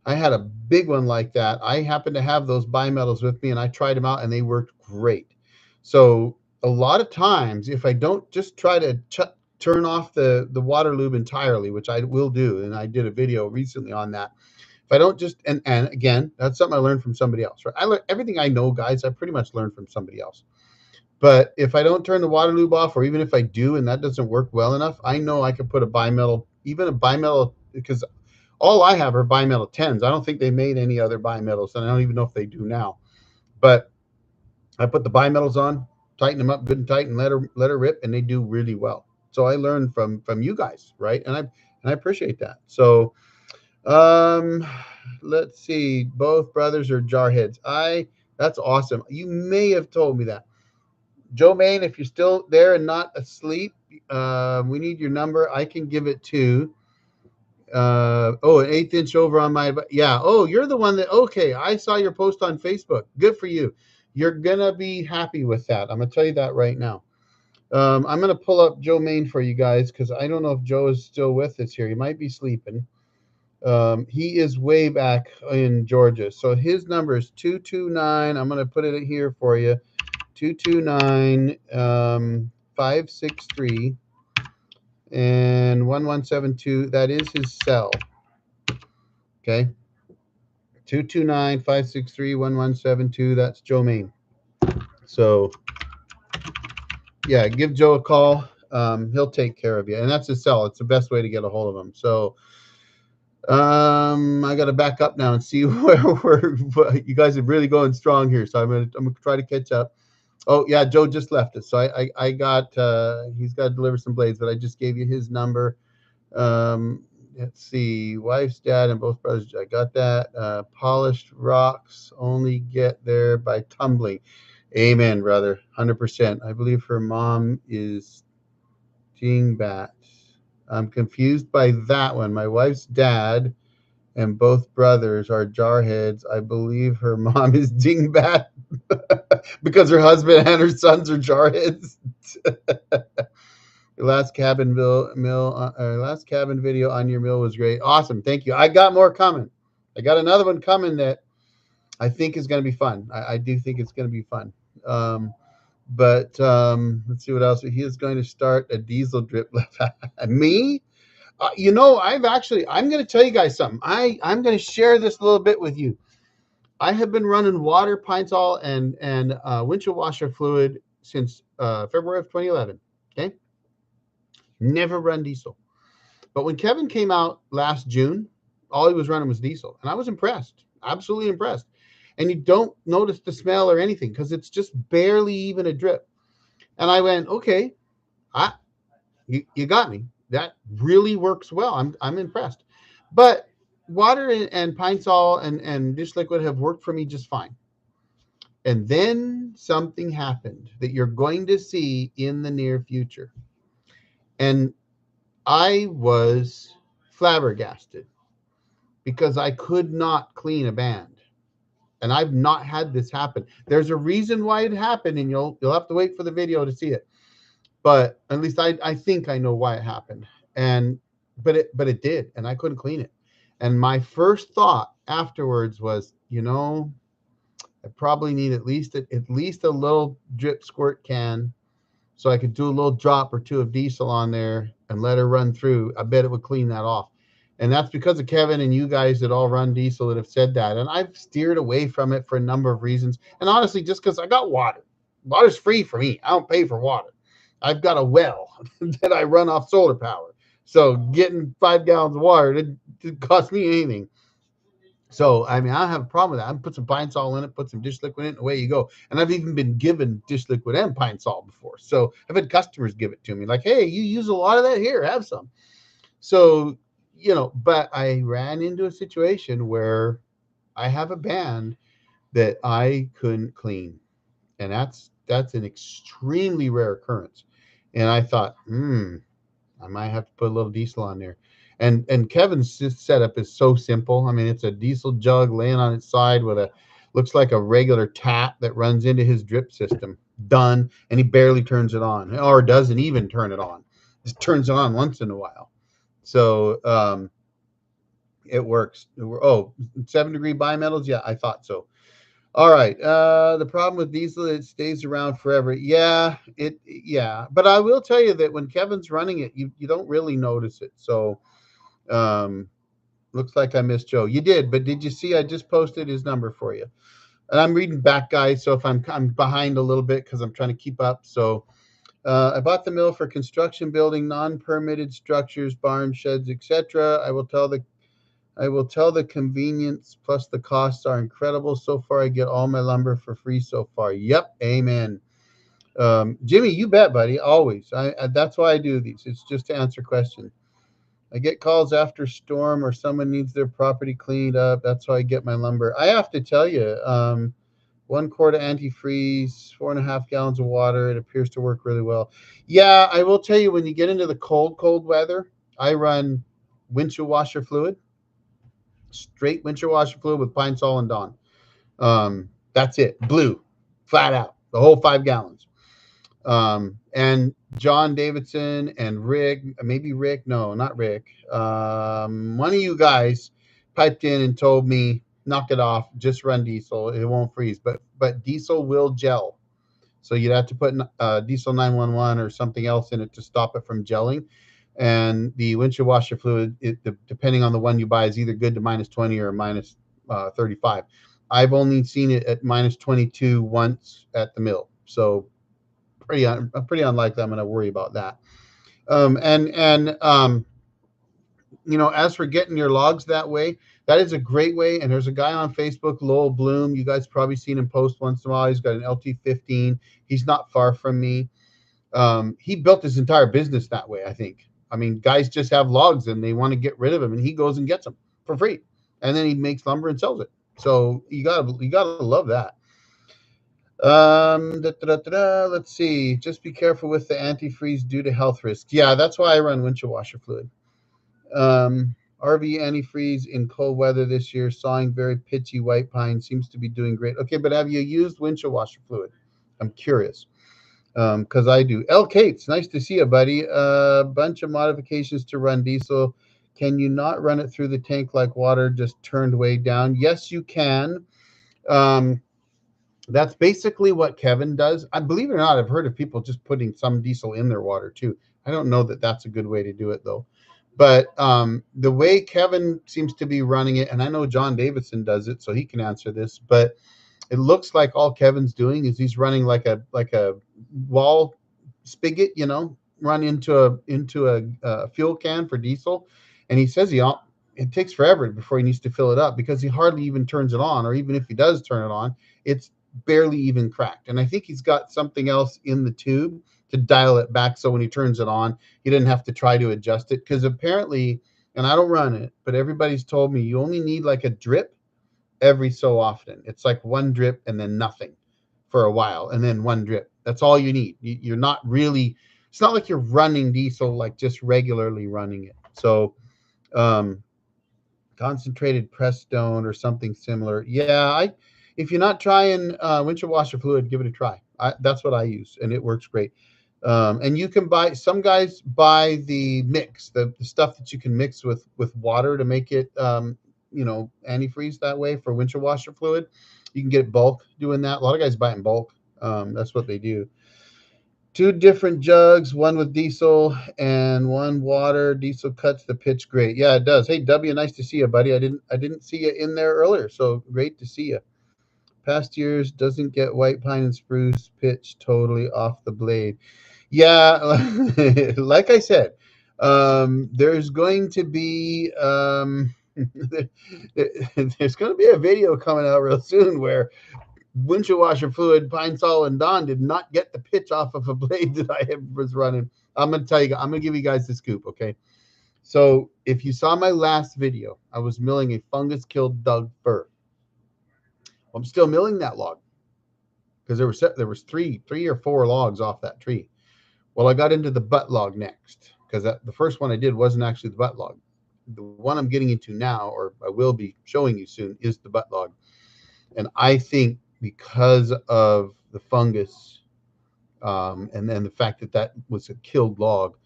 Speaker 1: I had a big one like that, I happened to have those bimetals with me, and I tried them out and they worked great. So a lot of times, if I don't just try to turn off the water lube entirely, which I will do, and I did a video recently on that. If I don't just, and again, that's something I learned from somebody else, right? I learned everything I know, guys. I pretty much learned from somebody else. But if I don't turn the water lube off, or even if I do and that doesn't work well enough, I know I can put a bimetal, even a bimetal, because all I have are bimetal 10s. I don't think they made any other bimetals, and I don't even know if they do now. But I put the bimetals on, tighten them up good and tight, and let her rip, and they do really well. So I learned from you guys, right? And I appreciate that. So let's see. Both brothers are jarheads. That's awesome. You may have told me that. Joe Main, if you're still there and not asleep, we need your number. I can give it to an 1/8 inch over on my, yeah. Oh, you're the one that, okay, I saw your post on Facebook. Good for you. You're gonna be happy with that. I'm gonna tell you that right now. I'm gonna pull up Joe Main for you guys, because I don't know if Joe is still with us here. He might be sleeping. He is way back in Georgia, so his number is 229. I'm gonna put it here for you. 229 563 And 1172, that is his cell. Okay. 229-563-1172. That's Joe Main. So yeah, give Joe a call. He'll take care of you. And that's his cell. It's the best way to get a hold of him. So I got to back up now and see where you guys are really going strong here. So I'm gonna try to catch up. Oh yeah, Joe just left us. So I got he's got to deliver some blades, but I just gave you his number. Let's see, wife's dad and both brothers. I got that. Polished rocks only get there by tumbling. Amen, brother. 100%. I believe her mom is Dingbat. I'm confused by that one. My wife's dad and both brothers are Jarheads. I believe her mom is Dingbat because her husband and her sons are Jarheads. Last cabin last cabin video on your mill was great. Awesome, thank you. I got more coming. I got another one coming that I think is going to be fun. I do think it's going to be fun. But let's see what else. He is going to start a diesel drip. Me? I'm going to tell you guys something. I'm going to share this a little bit with you. I have been running water, pine sol, and windshield washer fluid since February of 2011. Okay, never run diesel. But when Kevin came out last June, all he was running was diesel, and I was impressed, absolutely impressed. And you don't notice the smell or anything because it's just barely even a drip. And I went, okay, you got me. That really works well. I'm impressed. But water and pine sol and dish liquid have worked for me just fine. And then something happened that you're going to see in the near future. And I was flabbergasted because I could not clean a band. And I've not had this happen. There's a reason why it happened, and you'll have to wait for the video to see it. But at least I think I know why it happened. And but it did, and I couldn't clean it. And my first thought afterwards was, I probably need at least a little drip squirt can, so I could do a little drop or two of diesel on there and let her run through. I bet it would clean that off. And that's because of Kevin and you guys that all run diesel that have said that. And I've steered away from it for a number of reasons. And honestly, just because I got water. Water's free for me. I don't pay for water. I've got a well that I run off solar power. So getting 5 gallons of water didn't cost me anything. So, I mean, I don't have a problem with that. I put some pine sol in it, put some dish liquid in it, away you go. And I've even been given dish liquid and pine sol before. So I've had customers give it to me like, hey, you use a lot of that here, have some. So, but I ran into a situation where I have a band that I couldn't clean. And that's an extremely rare occurrence. And I thought, I might have to put a little diesel on there. And Kevin's setup is so simple. I mean, it's a diesel jug laying on its side with looks like a regular tap that runs into his drip system. Done. And he barely turns it on, or doesn't even turn it on. Just turns it on once in a while. So it works. 7-degree bimetals. Yeah, I thought so. All right. The problem with diesel, it stays around forever. Yeah. But I will tell you that when Kevin's running it, you don't really notice it. So looks like I missed Joe. You did, but did you see I just posted his number for you? And I'm reading back, guys, so if I'm behind a little bit because I'm trying to keep up. So I bought the mill for construction, building non-permitted structures, barns, sheds, etc. I will tell the convenience plus the costs are incredible. So far, I get all my lumber for free so far. Yep, amen. Jimmy, you bet, buddy. Always. That's why I do these. It's just to answer questions. I get calls after storm or someone needs their property cleaned up. That's how I get my lumber. I have to tell you, 1 quart of antifreeze, 4.5 gallons of water. It appears to work really well. Yeah, I will tell you, when you get into the cold weather, I run windshield washer fluid, straight windshield washer fluid with pine sol and Dawn. That's it. Blue, flat out, the whole 5 gallons. And John Davidson and Rick, maybe Rick, no, not Rick. One of you guys piped in and told me, knock it off, just run diesel. It won't freeze, but diesel will gel. So you'd have to put diesel 911 or something else in it to stop it from gelling. and the windshield washer fluid, depending on the one you buy, is either good to -20 or minus 35. I've only seen it at -22 once at the mill, so pretty unlikely I'm going to worry about that. As for getting your logs that way, that is a great way. And there's a guy on Facebook, Lowell Bloom. You guys probably seen him post once in a while. He's got an LT15. He's not far from me. He built his entire business that way, I think. I mean, guys just have logs and they want to get rid of them, and he goes and gets them for free, and then he makes lumber and sells it. So you gotta love that. Let's see. Just be careful with the antifreeze due to health risks. Yeah, that's why I run windshield washer fluid. RV antifreeze in cold weather this year, sawing very pitchy white pine, seems to be doing great. Okay, but have you used windshield washer fluid? I'm curious, because I do. L. Cates, nice to see you, buddy. A bunch of modifications to run diesel. Can you not run it through the tank like water, just turned way down? Yes, you can. That's basically what Kevin does. I believe it or not, I've heard of people just putting some diesel in their water too. I don't know that that's a good way to do it though. But the way Kevin seems to be running it, and I know John Davidson does it, so he can answer this. But it looks like all Kevin's doing is he's running like a wall spigot, run into a fuel can for diesel, and he says it takes forever before he needs to fill it up because he hardly even turns it on, or even if he does turn it on, it's barely even cracked. And I think he's got something else in the tube to dial it back, so when he turns it on, he didn't have to try to adjust it, because apparently, and I don't run it, but everybody's told me you only need like a drip every so often. It's like one drip and then nothing for a while, and then one drip. That's all you need. You're not really, it's not like you're running diesel, like just regularly running it. So concentrated press stone or something similar. Yeah, if you're not trying windshield washer fluid, give it a try. That's what I use, and it works great. And you can buy, some guys buy the mix, the stuff that you can mix with water to make it antifreeze that way for windshield washer fluid. You can get it bulk doing that. A lot of guys buy it in bulk. That's what they do. 2 different jugs, one with diesel and one water. Diesel cuts the pitch great. Yeah, it does. Hey W, nice to see you, buddy. I didn't see you in there earlier, so great to see you. Past years doesn't get white pine and spruce pitch totally off the blade. Yeah, like I said, there's going to be there's going to be a video coming out real soon where windshield washer fluid, Pine Sol, and Don did not get the pitch off of a blade that I was running. I'm going to tell you, I'm going to give you guys the scoop, okay? So if you saw my last video, I was milling a fungus-killed Doug fir. I'm still milling that log because there was three or four logs off that tree. Well, I got into the butt log next, because the first one I did wasn't actually the butt log. The one I'm getting into now, or I will be showing you soon, is the butt log. And I think because of the fungus, and then the fact that was a killed log,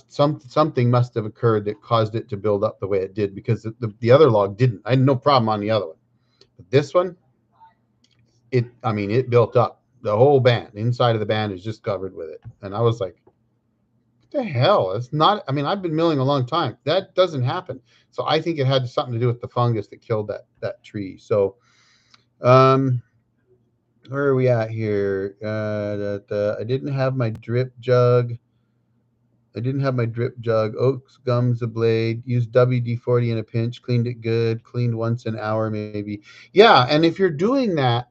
Speaker 1: something must have occurred that caused it to build up the way it did, because the other log didn't. I had no problem on the other one, but this one, it built up. The whole band, inside of the band, is just covered with it. And I was like, what the hell? It's not, I've been milling a long time. That doesn't happen. So I think it had something to do with the fungus that killed that tree. So where are we at here? I didn't have my drip jug. Oaks gums the blade. Used WD-40 in a pinch. Cleaned it good. Cleaned once an hour maybe. Yeah, and if you're doing that,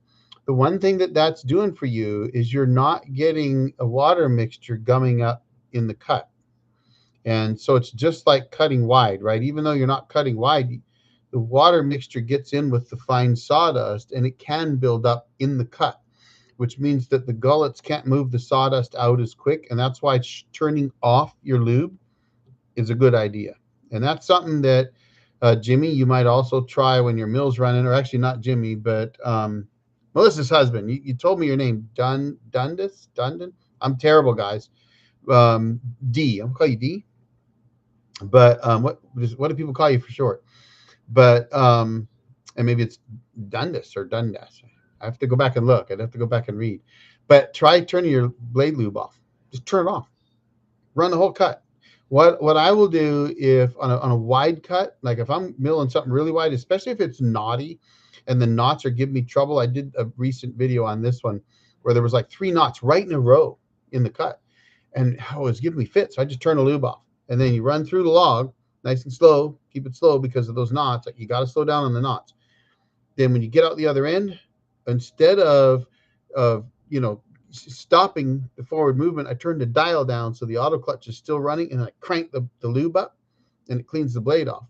Speaker 1: the one thing that's doing for you is you're not getting a water mixture gumming up in the cut. And so it's just like cutting wide, right? Even though you're not cutting wide, the water mixture gets in with the fine sawdust, and it can build up in the cut, which means that the gullets can't move the sawdust out as quick. And that's why turning off your lube is a good idea. And that's something that, Jimmy, you might also try when your mill's running, or actually not Jimmy, but Melissa's husband. You told me your name, Dundon. I'm terrible, guys. D. I'm gonna call you D. But what do people call you for short? But and maybe it's Dundas or Dundas. I have to go back and look. I'd have to go back and read. But try turning your blade lube off. Just turn it off. Run the whole cut. What I will do if on a wide cut, like if I'm milling something really wide, especially if it's knotty and the knots are giving me trouble. I did a recent video on this one where there was like 3 knots right in a row in the cut, and it was giving me fits. So I just turn the lube off, and then you run through the log nice and slow. Keep it slow because of those knots. You got to slow down on the knots. Then when you get out the other end, instead of stopping the forward movement, I turn the dial down so the auto clutch is still running, and I crank the lube up, and it cleans the blade off.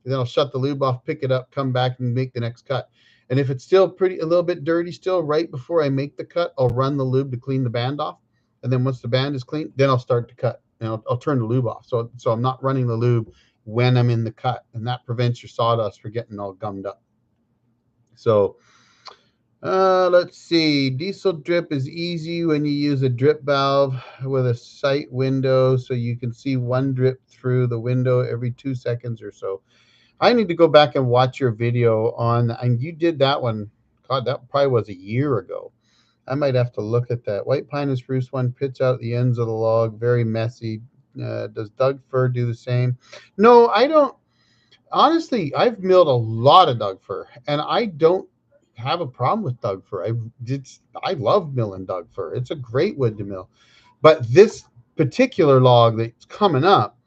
Speaker 1: And then I'll shut the lube off, pick it up, come back, and make the next cut. And if it's still a little bit dirty still, right before I make the cut, I'll run the lube to clean the band off. And then once the band is clean, then I'll start to cut, and I'll turn the lube off. So I'm not running the lube when I'm in the cut, and that prevents your sawdust from getting all gummed up. So let's see. Diesel drip is easy when you use a drip valve with a sight window, so you can see one drip through the window every 2 seconds or so. I need to go back and watch your video on, and you did that one. God, that probably was a year ago. I might have to look at that. White pine and spruce one pits out the ends of the log, very messy. Does Doug fir do the same? No, I don't. Honestly, I've milled a lot of Doug fir, and I don't have a problem with Doug fir. I love milling Doug fir. It's a great wood to mill. But this particular log that's coming up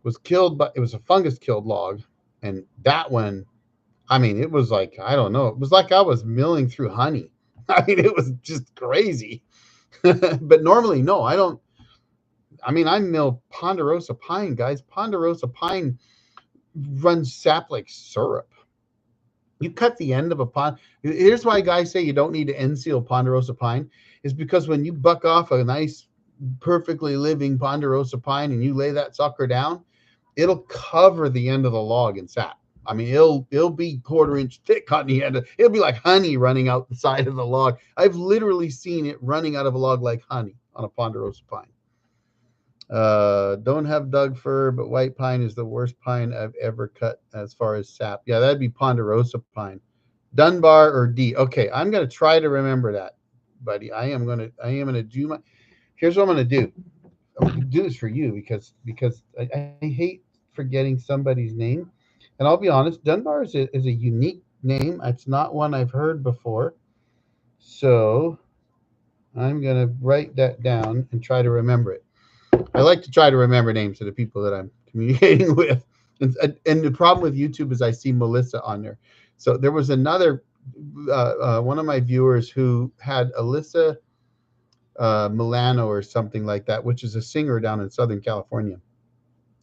Speaker 1: was killed by, it was a fungus killed log, and that one, I mean, it was like, I don't know, it was like I was milling through honey. I mean, it was just crazy. But normally, no, I don't. I mean, I mill ponderosa pine, guys. Ponderosa pine runs sap like syrup. You cut the end of a pond. Here's why guys say you don't need to end seal ponderosa pine, is because when you buck off a nice, perfectly living ponderosa pine and you lay that sucker down, it'll cover the end of the log in sap. I mean, it'll be 1/4 inch thick on the end. It'll be like honey running out the side of the log. I've literally seen it running out of a log like honey on a ponderosa pine. Don't have Doug fir, but white pine is the worst pine I've ever cut as far as sap. Yeah, that'd be ponderosa pine. Dunbar or D. Okay, I'm gonna try to remember that, buddy. I am gonna do my. Here's what I'm gonna do. I'm gonna do this for you because I hate forgetting somebody's name, and I'll be honest. Dunbar is a unique name. It's not one I've heard before, so I'm gonna write that down and try to remember it. I like to try to remember names of the people that I'm communicating with. And the problem with YouTube is I see Melissa on there. So there was another one of my viewers who had Alyssa Milano or something like that, which is a singer down in Southern California.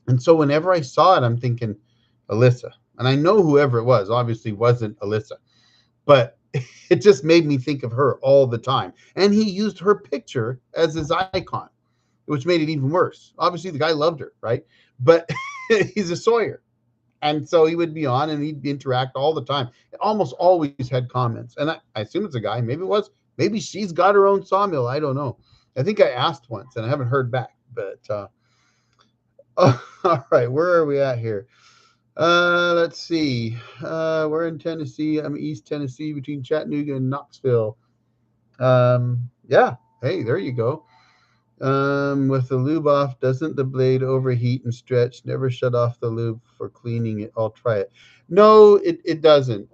Speaker 1: And so whenever I saw it, I'm thinking Alyssa. And I know whoever it was obviously wasn't Alyssa, but it just made me think of her all the time. And he used her picture as his icon, which made it even worse. Obviously, the guy loved her, right? But he's a sawyer. And so he would be on and he'd interact all the time. Almost always had comments. And I assume it's a guy. Maybe it was. Maybe she's got her own sawmill. I don't know. I think I asked once and I haven't heard back. But all right, where are we at here? Let's see. We're in Tennessee. I'm East Tennessee between Chattanooga and Knoxville. Yeah. Hey, there you go. With the lube off, doesn't the blade overheat and stretch? Never shut off the lube for cleaning it. I'll try it. No, it doesn't.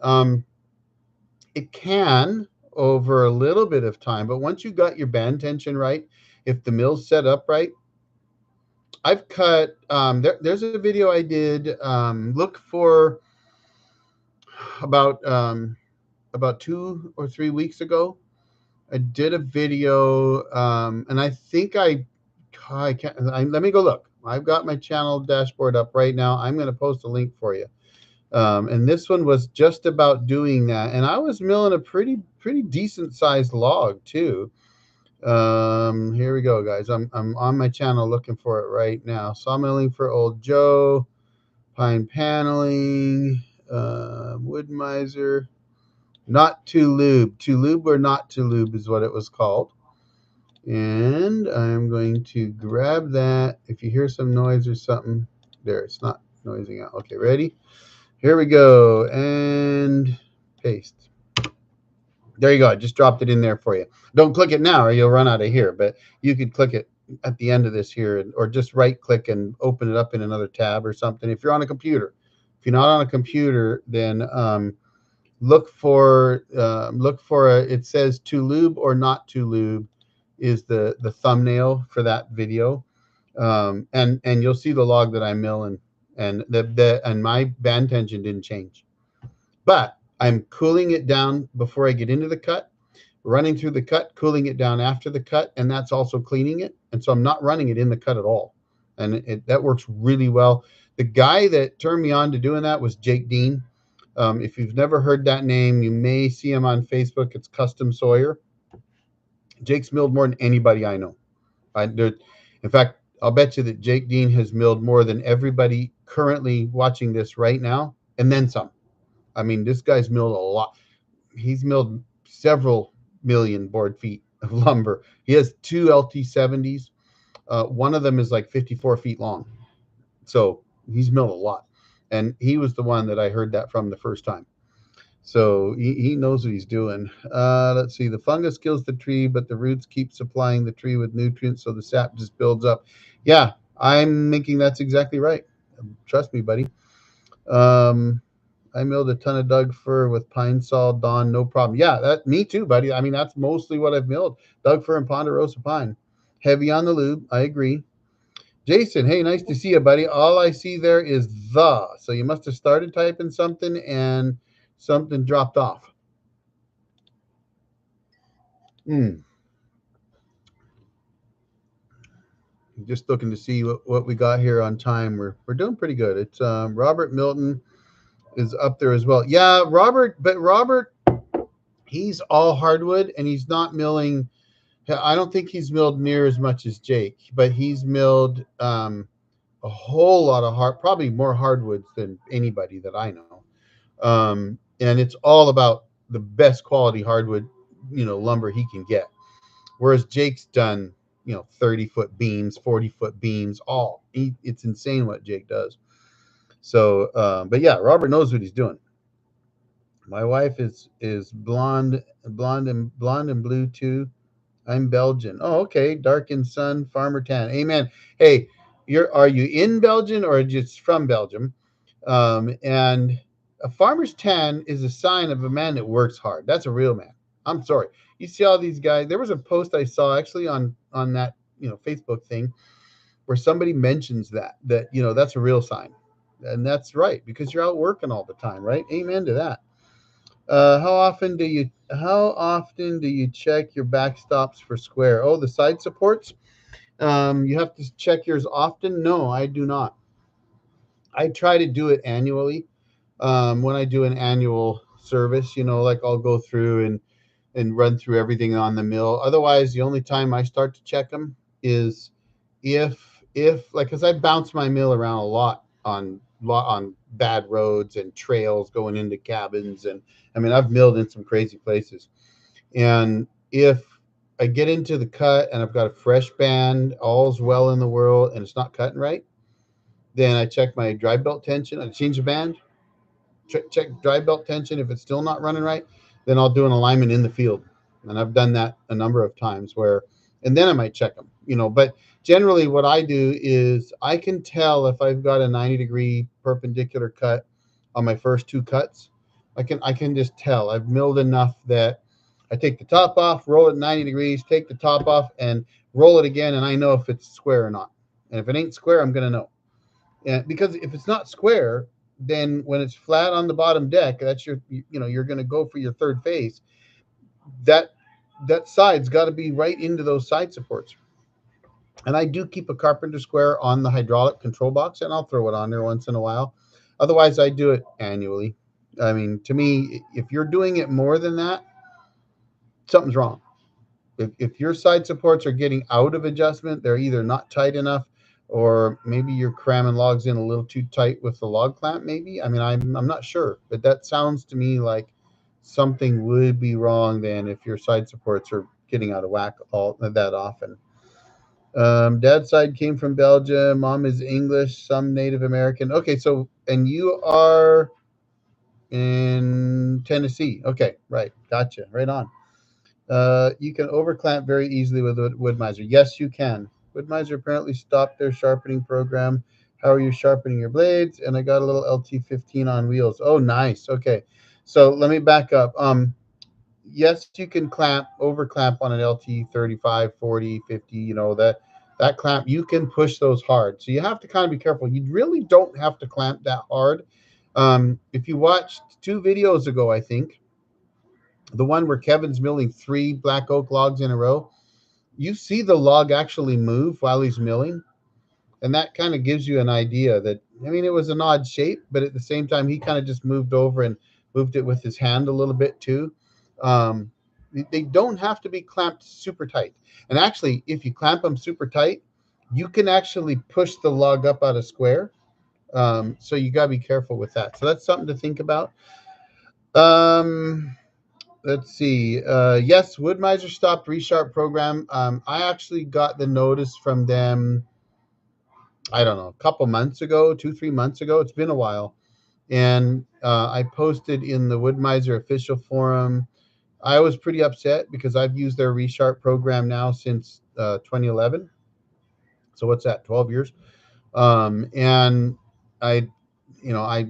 Speaker 1: It can over a little bit of time, but once you got your band tension right, if the mill's set up right, I've cut. There's a video I did. Look for about 2 or 3 weeks ago. I did a video, and I think I can't. Let me go look. I've got my channel dashboard up right now. I'm going to post a link for you. And this one was just about doing that, and I was milling a pretty decent sized log too. Here we go, guys. I'm on my channel looking for it right now. Sawmilling for Old Joe, pine paneling, wood miser. Not to lube. To lube or not to lube is what it was called. And I'm going to grab that. If you hear some noise or something, there, it's not noising out. Okay, ready? Here we go. And paste. There you go. I just dropped it in there for you. Don't click it now or you'll run out of here, but you could click it at the end of this here, or just right click and open it up in another tab or something. If you're on a computer, if you're not on a computer, then it says to lube or not to lube is the thumbnail for that video, and you'll see the log that I'm milling, and and my band tension didn't change, but I'm cooling it down before I get into the cut, running through the cut, cooling it down after the cut, and that's also cleaning it. And so I'm not running it in the cut at all, and that works really well. The guy that turned me on to doing that was Jake Dean. If you've never heard that name, you may see him on Facebook. It's Custom Sawyer. Jake's milled more than anybody I know. In fact, I'll bet you that Jake Dean has milled more than everybody currently watching this right now, and then some. I mean, this guy's milled a lot. He's milled several million board feet of lumber. He has two LT70s. One of them is like 54 feet long. So he's milled a lot. And he was the one that I heard that from the first time. So he knows what he's doing. Let's see. The fungus kills the tree, but the roots keep supplying the tree with nutrients, so the sap just builds up. Yeah, I'm thinking that's exactly right. Trust me, buddy. Um, I milled a ton of Doug fir with pine sol dawn, no problem. Yeah, that me too, buddy. I mean, that's mostly what I've milled. Doug fir and ponderosa pine. Heavy on the lube. I agree. Jason, hey, nice to see you, buddy. All I see there is the. So you must have started typing something and something dropped off. Mm. Just looking to see what we got here on time. We're doing pretty good. It's Robert Milton is up there as well. Yeah, Robert, but Robert, he's all hardwood and he's not milling. I don't think he's milled near as much as Jake, but he's milled a whole lot of probably more hardwoods than anybody that I know. And it's all about the best quality hardwood, lumber he can get. Whereas Jake's done, 30-foot beams, 40-foot beams, it's insane what Jake does. So, but yeah, Robert knows what he's doing. My wife is blonde and blue too. I'm Belgian. Oh, okay. Darkened sun, farmer tan. Amen. Hey, are you in Belgium or just from Belgium? And a farmer's tan is a sign of a man that works hard. That's a real man. I'm sorry. You see all these guys. There was a post I saw actually on that Facebook thing where somebody mentions that that's a real sign, and that's right because you're out working all the time, right? Amen to that. How often do you check your backstops for square? Oh, the side supports. You have to check yours often. No, I do not. I try to do it annually. When I do an annual service, like I'll go through and run through everything on the mill. Otherwise, the only time I start to check them is if like, because I bounce my mill around a lot on bad roads and trails going into cabins, and I mean I've milled in some crazy places. And if I get into the cut and I've got a fresh band, all's well in the world, and it's not cutting right, then I check my drive belt tension. I change the band, check drive belt tension. If it's still not running right, then I'll do an alignment in the field. And I've done that a number of times and then I might check them, but generally what I do is I can tell if I've got a 90-degree perpendicular cut on my first two cuts. I can just tell I've milled enough that I take the top off, roll it 90 degrees, take the top off and roll it again. And I know if it's square or not. And if it ain't square, I'm going to know. And because if it's not square, then when it's flat on the bottom deck, that's you're going to go for your third phase. That side's got to be right into those side supports. And I do keep a carpenter square on the hydraulic control box, and I'll throw it on there once in a while. Otherwise, I do it annually. I mean, to me, if you're doing it more than that, something's wrong. If your side supports are getting out of adjustment, they're either not tight enough, or maybe you're cramming logs in a little too tight with the log clamp. Maybe, I mean, I'm not sure, but that sounds to me like something would be wrong then if your side supports are getting out of whack all that often. Dad's side came from Belgium. Mom is English, some Native American. Okay, so and you are in Tennessee. Okay, right, gotcha, right on. You can overclamp very easily with a wood miser. Yes, you can. Woodmiser apparently stopped their sharpening program. How are you sharpening your blades? And I got a little LT15 on wheels. Oh, nice. Okay. So let me back up. Yes, you can clamp, over clamp on an LT 35, 40, 50, that clamp, you can push those hard. So you have to kind of be careful. You really don't have to clamp that hard. If you watched 2 videos ago, I think, the one where Kevin's milling 3 black oak logs in a row, you see the log actually move while he's milling. And that kind of gives you an idea that, I mean, it was an odd shape, but at the same time, he kind of just moved over and moved it with his hand a little bit too. Um, they don't have to be clamped super tight. And actually, if you clamp them super tight, you can actually push the log up out of square. So you got to be careful with that. So that's something to think about. Um, let's see. Yes, Woodmiser stopped Resharp program. I actually got the notice from them, I don't know, a couple months ago, 2, 3 months ago. It's been a while. And I posted in the Woodmiser official forum. I was pretty upset because I've used their Resharp program now since 2011. So what's that, 12 years? And I,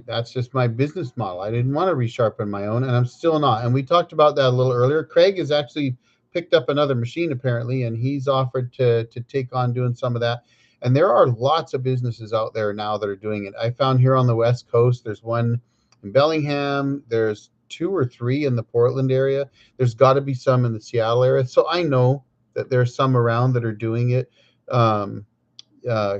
Speaker 1: that's just my business model. I didn't want to resharpen my own, and I'm still not. And we talked about that a little earlier. Craig has actually picked up another machine apparently, and he's offered to take on doing some of that. And there are lots of businesses out there now that are doing it. I found here on the West Coast, there's one in Bellingham. There's 2 or 3 in the Portland area. There's got to be some in the Seattle area. So I know that there's some around that are doing it. Um, uh,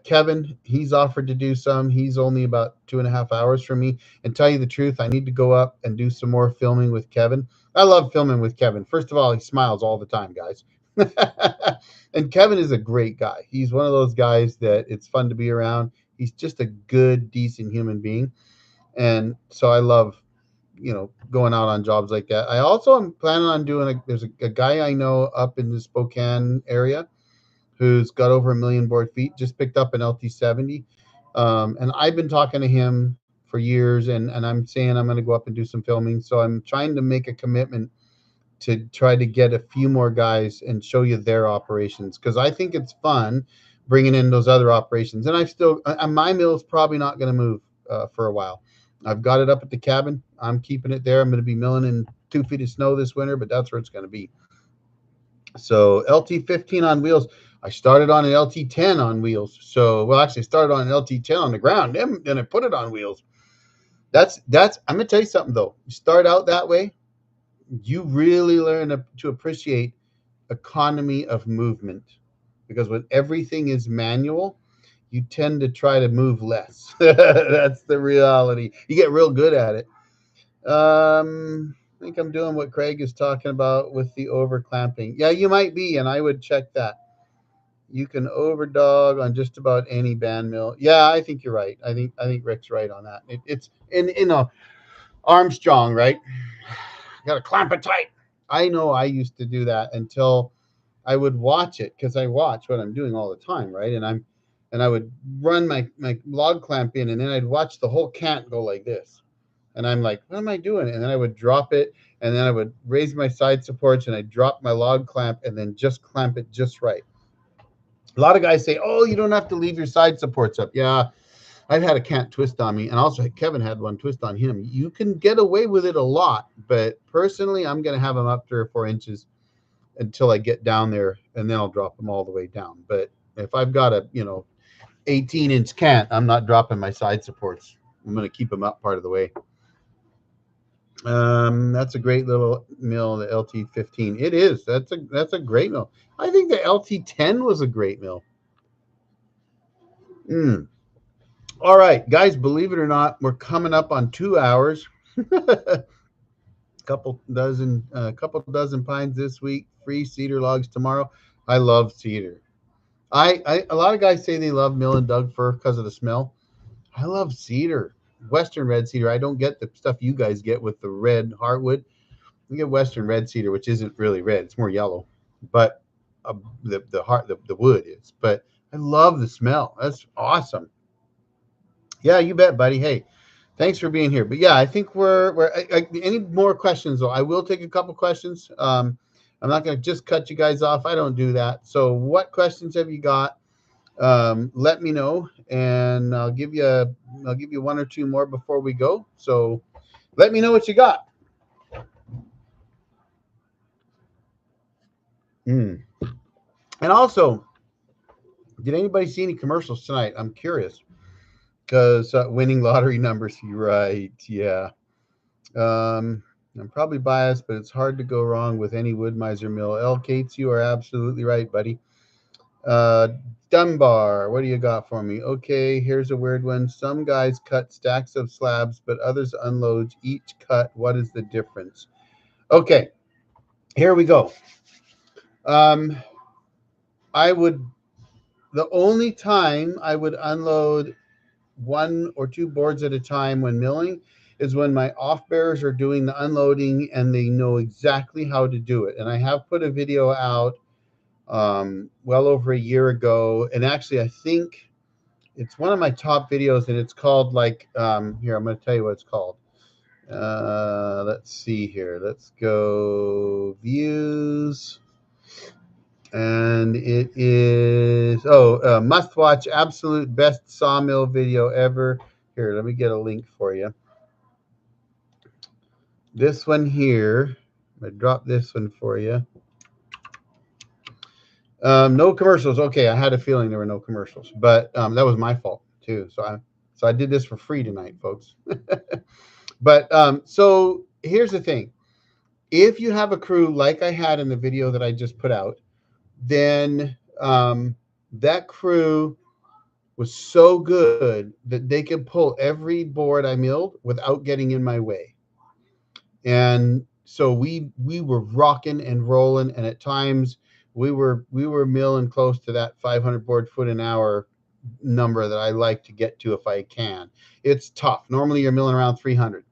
Speaker 1: Kevin, he's offered to do some. He's only about 2.5 hours from me. And tell you the truth, I need to go up and do some more filming with Kevin. I love filming with Kevin. First of all, he smiles all the time, guys. And Kevin is a great guy. He's one of those guys that it's fun to be around. He's just a good, decent human being. And so I love, going out on jobs like that. I also am planning on doing there's a guy I know up in the Spokane area who's got over 1 million board feet, just picked up an LT70. And I've been talking to him for years, and I'm saying I'm going to go up and do some filming. So I'm trying to make a commitment to try to get a few more guys and show you their operations, because I think it's fun bringing in those other operations. And my mill is probably not going to move for a while. I've got it up at the cabin. I'm keeping it there. I'm going to be milling in 2 feet of snow this winter, but that's where it's going to be. So LT15 on wheels. I started on an LT10 on wheels. So, well, actually, started on an LT10 on the ground, then I put it on wheels. That's. I'm gonna tell you something though. You start out that way, you really learn to appreciate economy of movement, because when everything is manual, you tend to try to move less. That's the reality. You get real good at it. I think I'm doing what Craig is talking about with the over clamping. Yeah, you might be, and I would check that. You can overdog on just about any band mill. Yeah, I think you're right. I think Rick's right on that. It's in a Armstrong, right? Got to clamp it tight. I know I used to do that until I would watch it, because I watch what I'm doing all the time, right? And I would run my log clamp in, and then I'd watch the whole cant go like this. And I'm like, what am I doing? And then I would drop it, and then I would raise my side supports, and I'd drop my log clamp, and then just clamp it just right. A lot of guys say, oh, you don't have to leave your side supports up. Yeah, I've had a cant twist on me, and also Kevin had one twist on him. You can get away with it a lot, but personally, I'm going to have them up 3 or 4 inches until I get down there, and then I'll drop them all the way down. But if I've got a 18-inch cant, I'm not dropping my side supports. I'm going to keep them up part of the way. That's a great little mill, the LT15. It is. That's a great mill. I think the LT10 was a great mill. All right, guys, believe it or not, we're coming up on 2 hours. couple dozen pines this week, free cedar logs tomorrow. I love cedar. A lot of guys say they love mill and Doug fir because of the smell. I love cedar, Western red cedar. I don't get the stuff you guys get with the red heartwood. You get Western red cedar, which isn't really red; it's more yellow. But the wood is. But I love the smell. That's awesome. Yeah, you bet, buddy. Hey, thanks for being here. But yeah, I think we're any more questions though. I will take a couple questions. I'm not going to just cut you guys off. I don't do that. So what questions have you got? Let me know, and I'll give you one or two more before we go. So let me know what you got. Mm. And also, did anybody see any commercials tonight? I'm curious because winning lottery numbers. Right? Yeah. Um, I'm probably biased, but it's hard to go wrong with any wood miser mill. L. Cates, you are absolutely right, buddy. Uh, Dunbar, what do you got for me? Okay, here's a weird one. Some guys cut stacks of slabs, but others unload each cut. What is the difference? Okay, here we go. Um, I would, the only time I would unload one or two boards at a time when milling is when my off bearers are doing the unloading and they know exactly how to do it. And I have put a video out well over a year ago. And actually, I think it's one of my top videos, and it's called like here, I'm going to tell you what it's called. Let's see here. Let's go views. And it is must watch absolute best sawmill video ever. Here, let me get a link for you. This one here, I'm gonna drop this one for you. No commercials. Okay, I had a feeling there were no commercials, but that was my fault too. So I did this for free tonight, folks. But so here's the thing: if you have a crew like I had in the video that I just put out, then that crew was so good that they could pull every board I milled without getting in my way. And so we were rocking and rolling, and at times we were milling close to that 500 board foot an hour number that I like to get to if I can. It's tough. Normally you're milling around 300.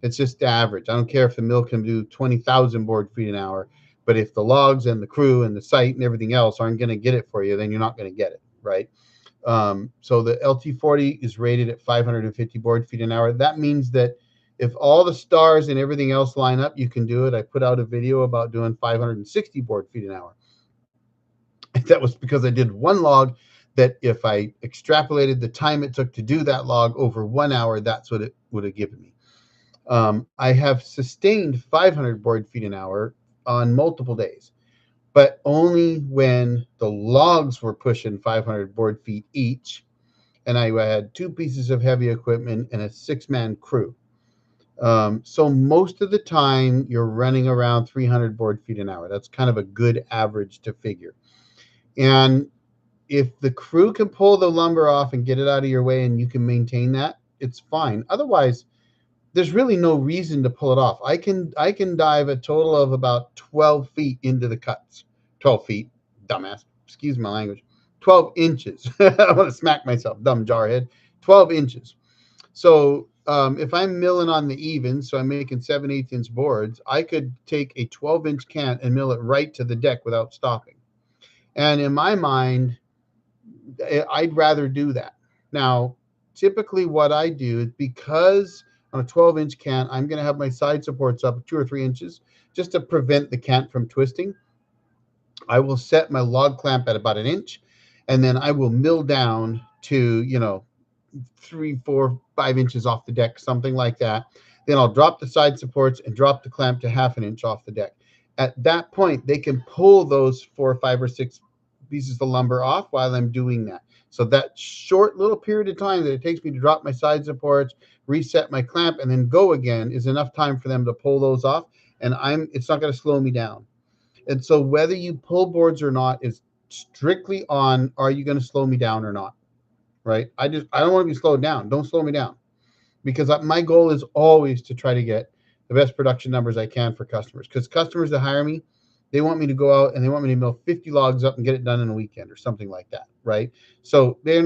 Speaker 1: It's just average. I don't care if the mill can do 20,000 board feet an hour, but if the logs and the crew and the site and everything else aren't going to get it for you, then you're not going to get it, right? So the LT40 is rated at 550 board feet an hour. That means that if all the stars and everything else line up, you can do it. I put out a video about doing 560 board feet an hour. And that was because I did one log that if I extrapolated the time it took to do that log over 1 hour, that's what it would have given me. I have sustained 500 board feet an hour on multiple days, but only when the logs were pushing 500 board feet each, and I had two pieces of heavy equipment and a 6-man crew. So most of the time, you're running around 300 board feet an hour. That's kind of a good average to figure. And if the crew can pull the lumber off and get it out of your way and you can maintain that, it's fine. Otherwise, there's really no reason to pull it off. I can dive a total of about 12 feet into the cuts. 12 feet, dumbass. Excuse my language. 12 inches. I want to smack myself, dumb jarhead. 12 inches. So if I'm milling on the even, so I'm making 7/8 inch boards, I could take a 12-inch cant and mill it right to the deck without stopping. And in my mind, I'd rather do that. Now, typically what I do is because on a 12-inch cant, I'm going to have my side supports up 2 or 3 inches just to prevent the cant from twisting. I will set my log clamp at about an inch, and then I will mill down to, 3, 4, 5 inches off the deck, something like that. Then I'll drop the side supports and drop the clamp to half an inch off the deck. At that point, they can pull those 4, 5, or 6 pieces of lumber off while I'm doing that. So that short little period of time that it takes me to drop my side supports, reset my clamp, and then go again is enough time for them to pull those off. And it's not going to slow me down. And so whether you pull boards or not is strictly on, are you going to slow me down or not? Right? I don't want to be slowed down. Don't slow me down, because my goal is always to try to get the best production numbers I can for customers. Because customers that hire me, they want me to go out and they want me to mill 50 logs up and get it done in a weekend or something like that, right? So they're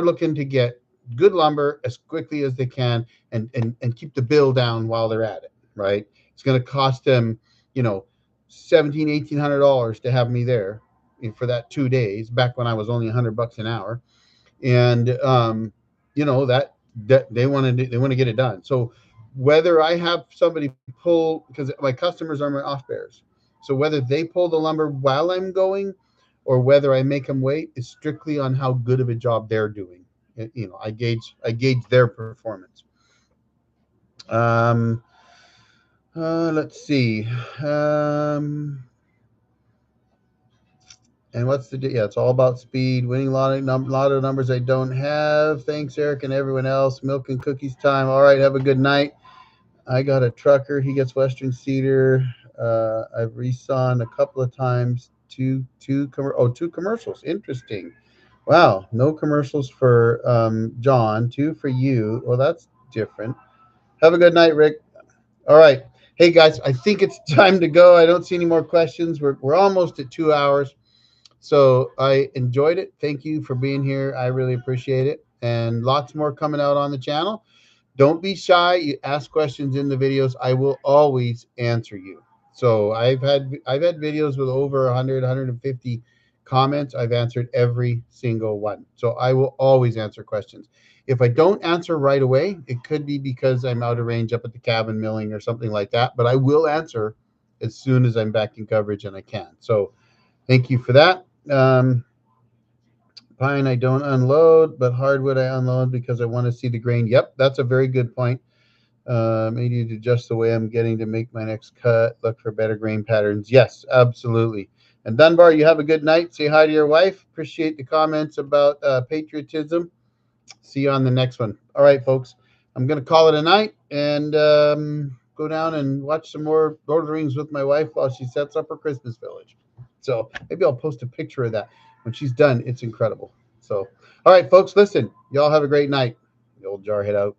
Speaker 1: looking to get good lumber as quickly as they can and keep the bill down while they're at it, right? It's going to cost them, $1,700-$1,800 to have me there for that 2 days. Back when I was only $100 an hour, and that they want to get it done. So whether I have somebody pull, because my customers are my off bearers, So whether they pull the lumber while I'm going, or whether I make them wait, is strictly on how good of a job they're doing. I gauge their performance. Um, let's see. Um, and what's the yeah? It's all about speed. Winning lot of numbers I don't have. Thanks, Eric, and everyone else. Milk and cookies time. All right, have a good night. I got a trucker. He gets Western Cedar. I've resawn a couple of times. Two commercials. Interesting. Wow, no commercials for John. Two for you. Well, that's different. Have a good night, Rick. All right. Hey guys, I think it's time to go. I don't see any more questions. We're almost at 2 hours. So I enjoyed it. Thank you for being here. I really appreciate it. And lots more coming out on the channel. Don't be shy. You ask questions in the videos. I will always answer you. So I've had videos with over 100, 150 comments. I've answered every single one. So I will always answer questions. If I don't answer right away, it could be because I'm out of range up at the cabin milling or something like that. But I will answer as soon as I'm back in coverage and I can. So thank you for that. Pine I don't unload, but hardwood I unload because I want to see the grain. Yep, that's a very good point. Maybe to adjust the way I'm getting to make my next cut. Look for better grain patterns. Yes, absolutely. And Dunbar, you have a good night. Say hi to your wife. Appreciate the comments about patriotism. See you on the next one. All right, folks. I'm going to call it a night and go down and watch some more Lord of the Rings with my wife while she sets up her Christmas village. So maybe I'll post a picture of that when she's done. It's incredible. So, all right, folks, listen. Y'all have a great night. The old Jarhead out.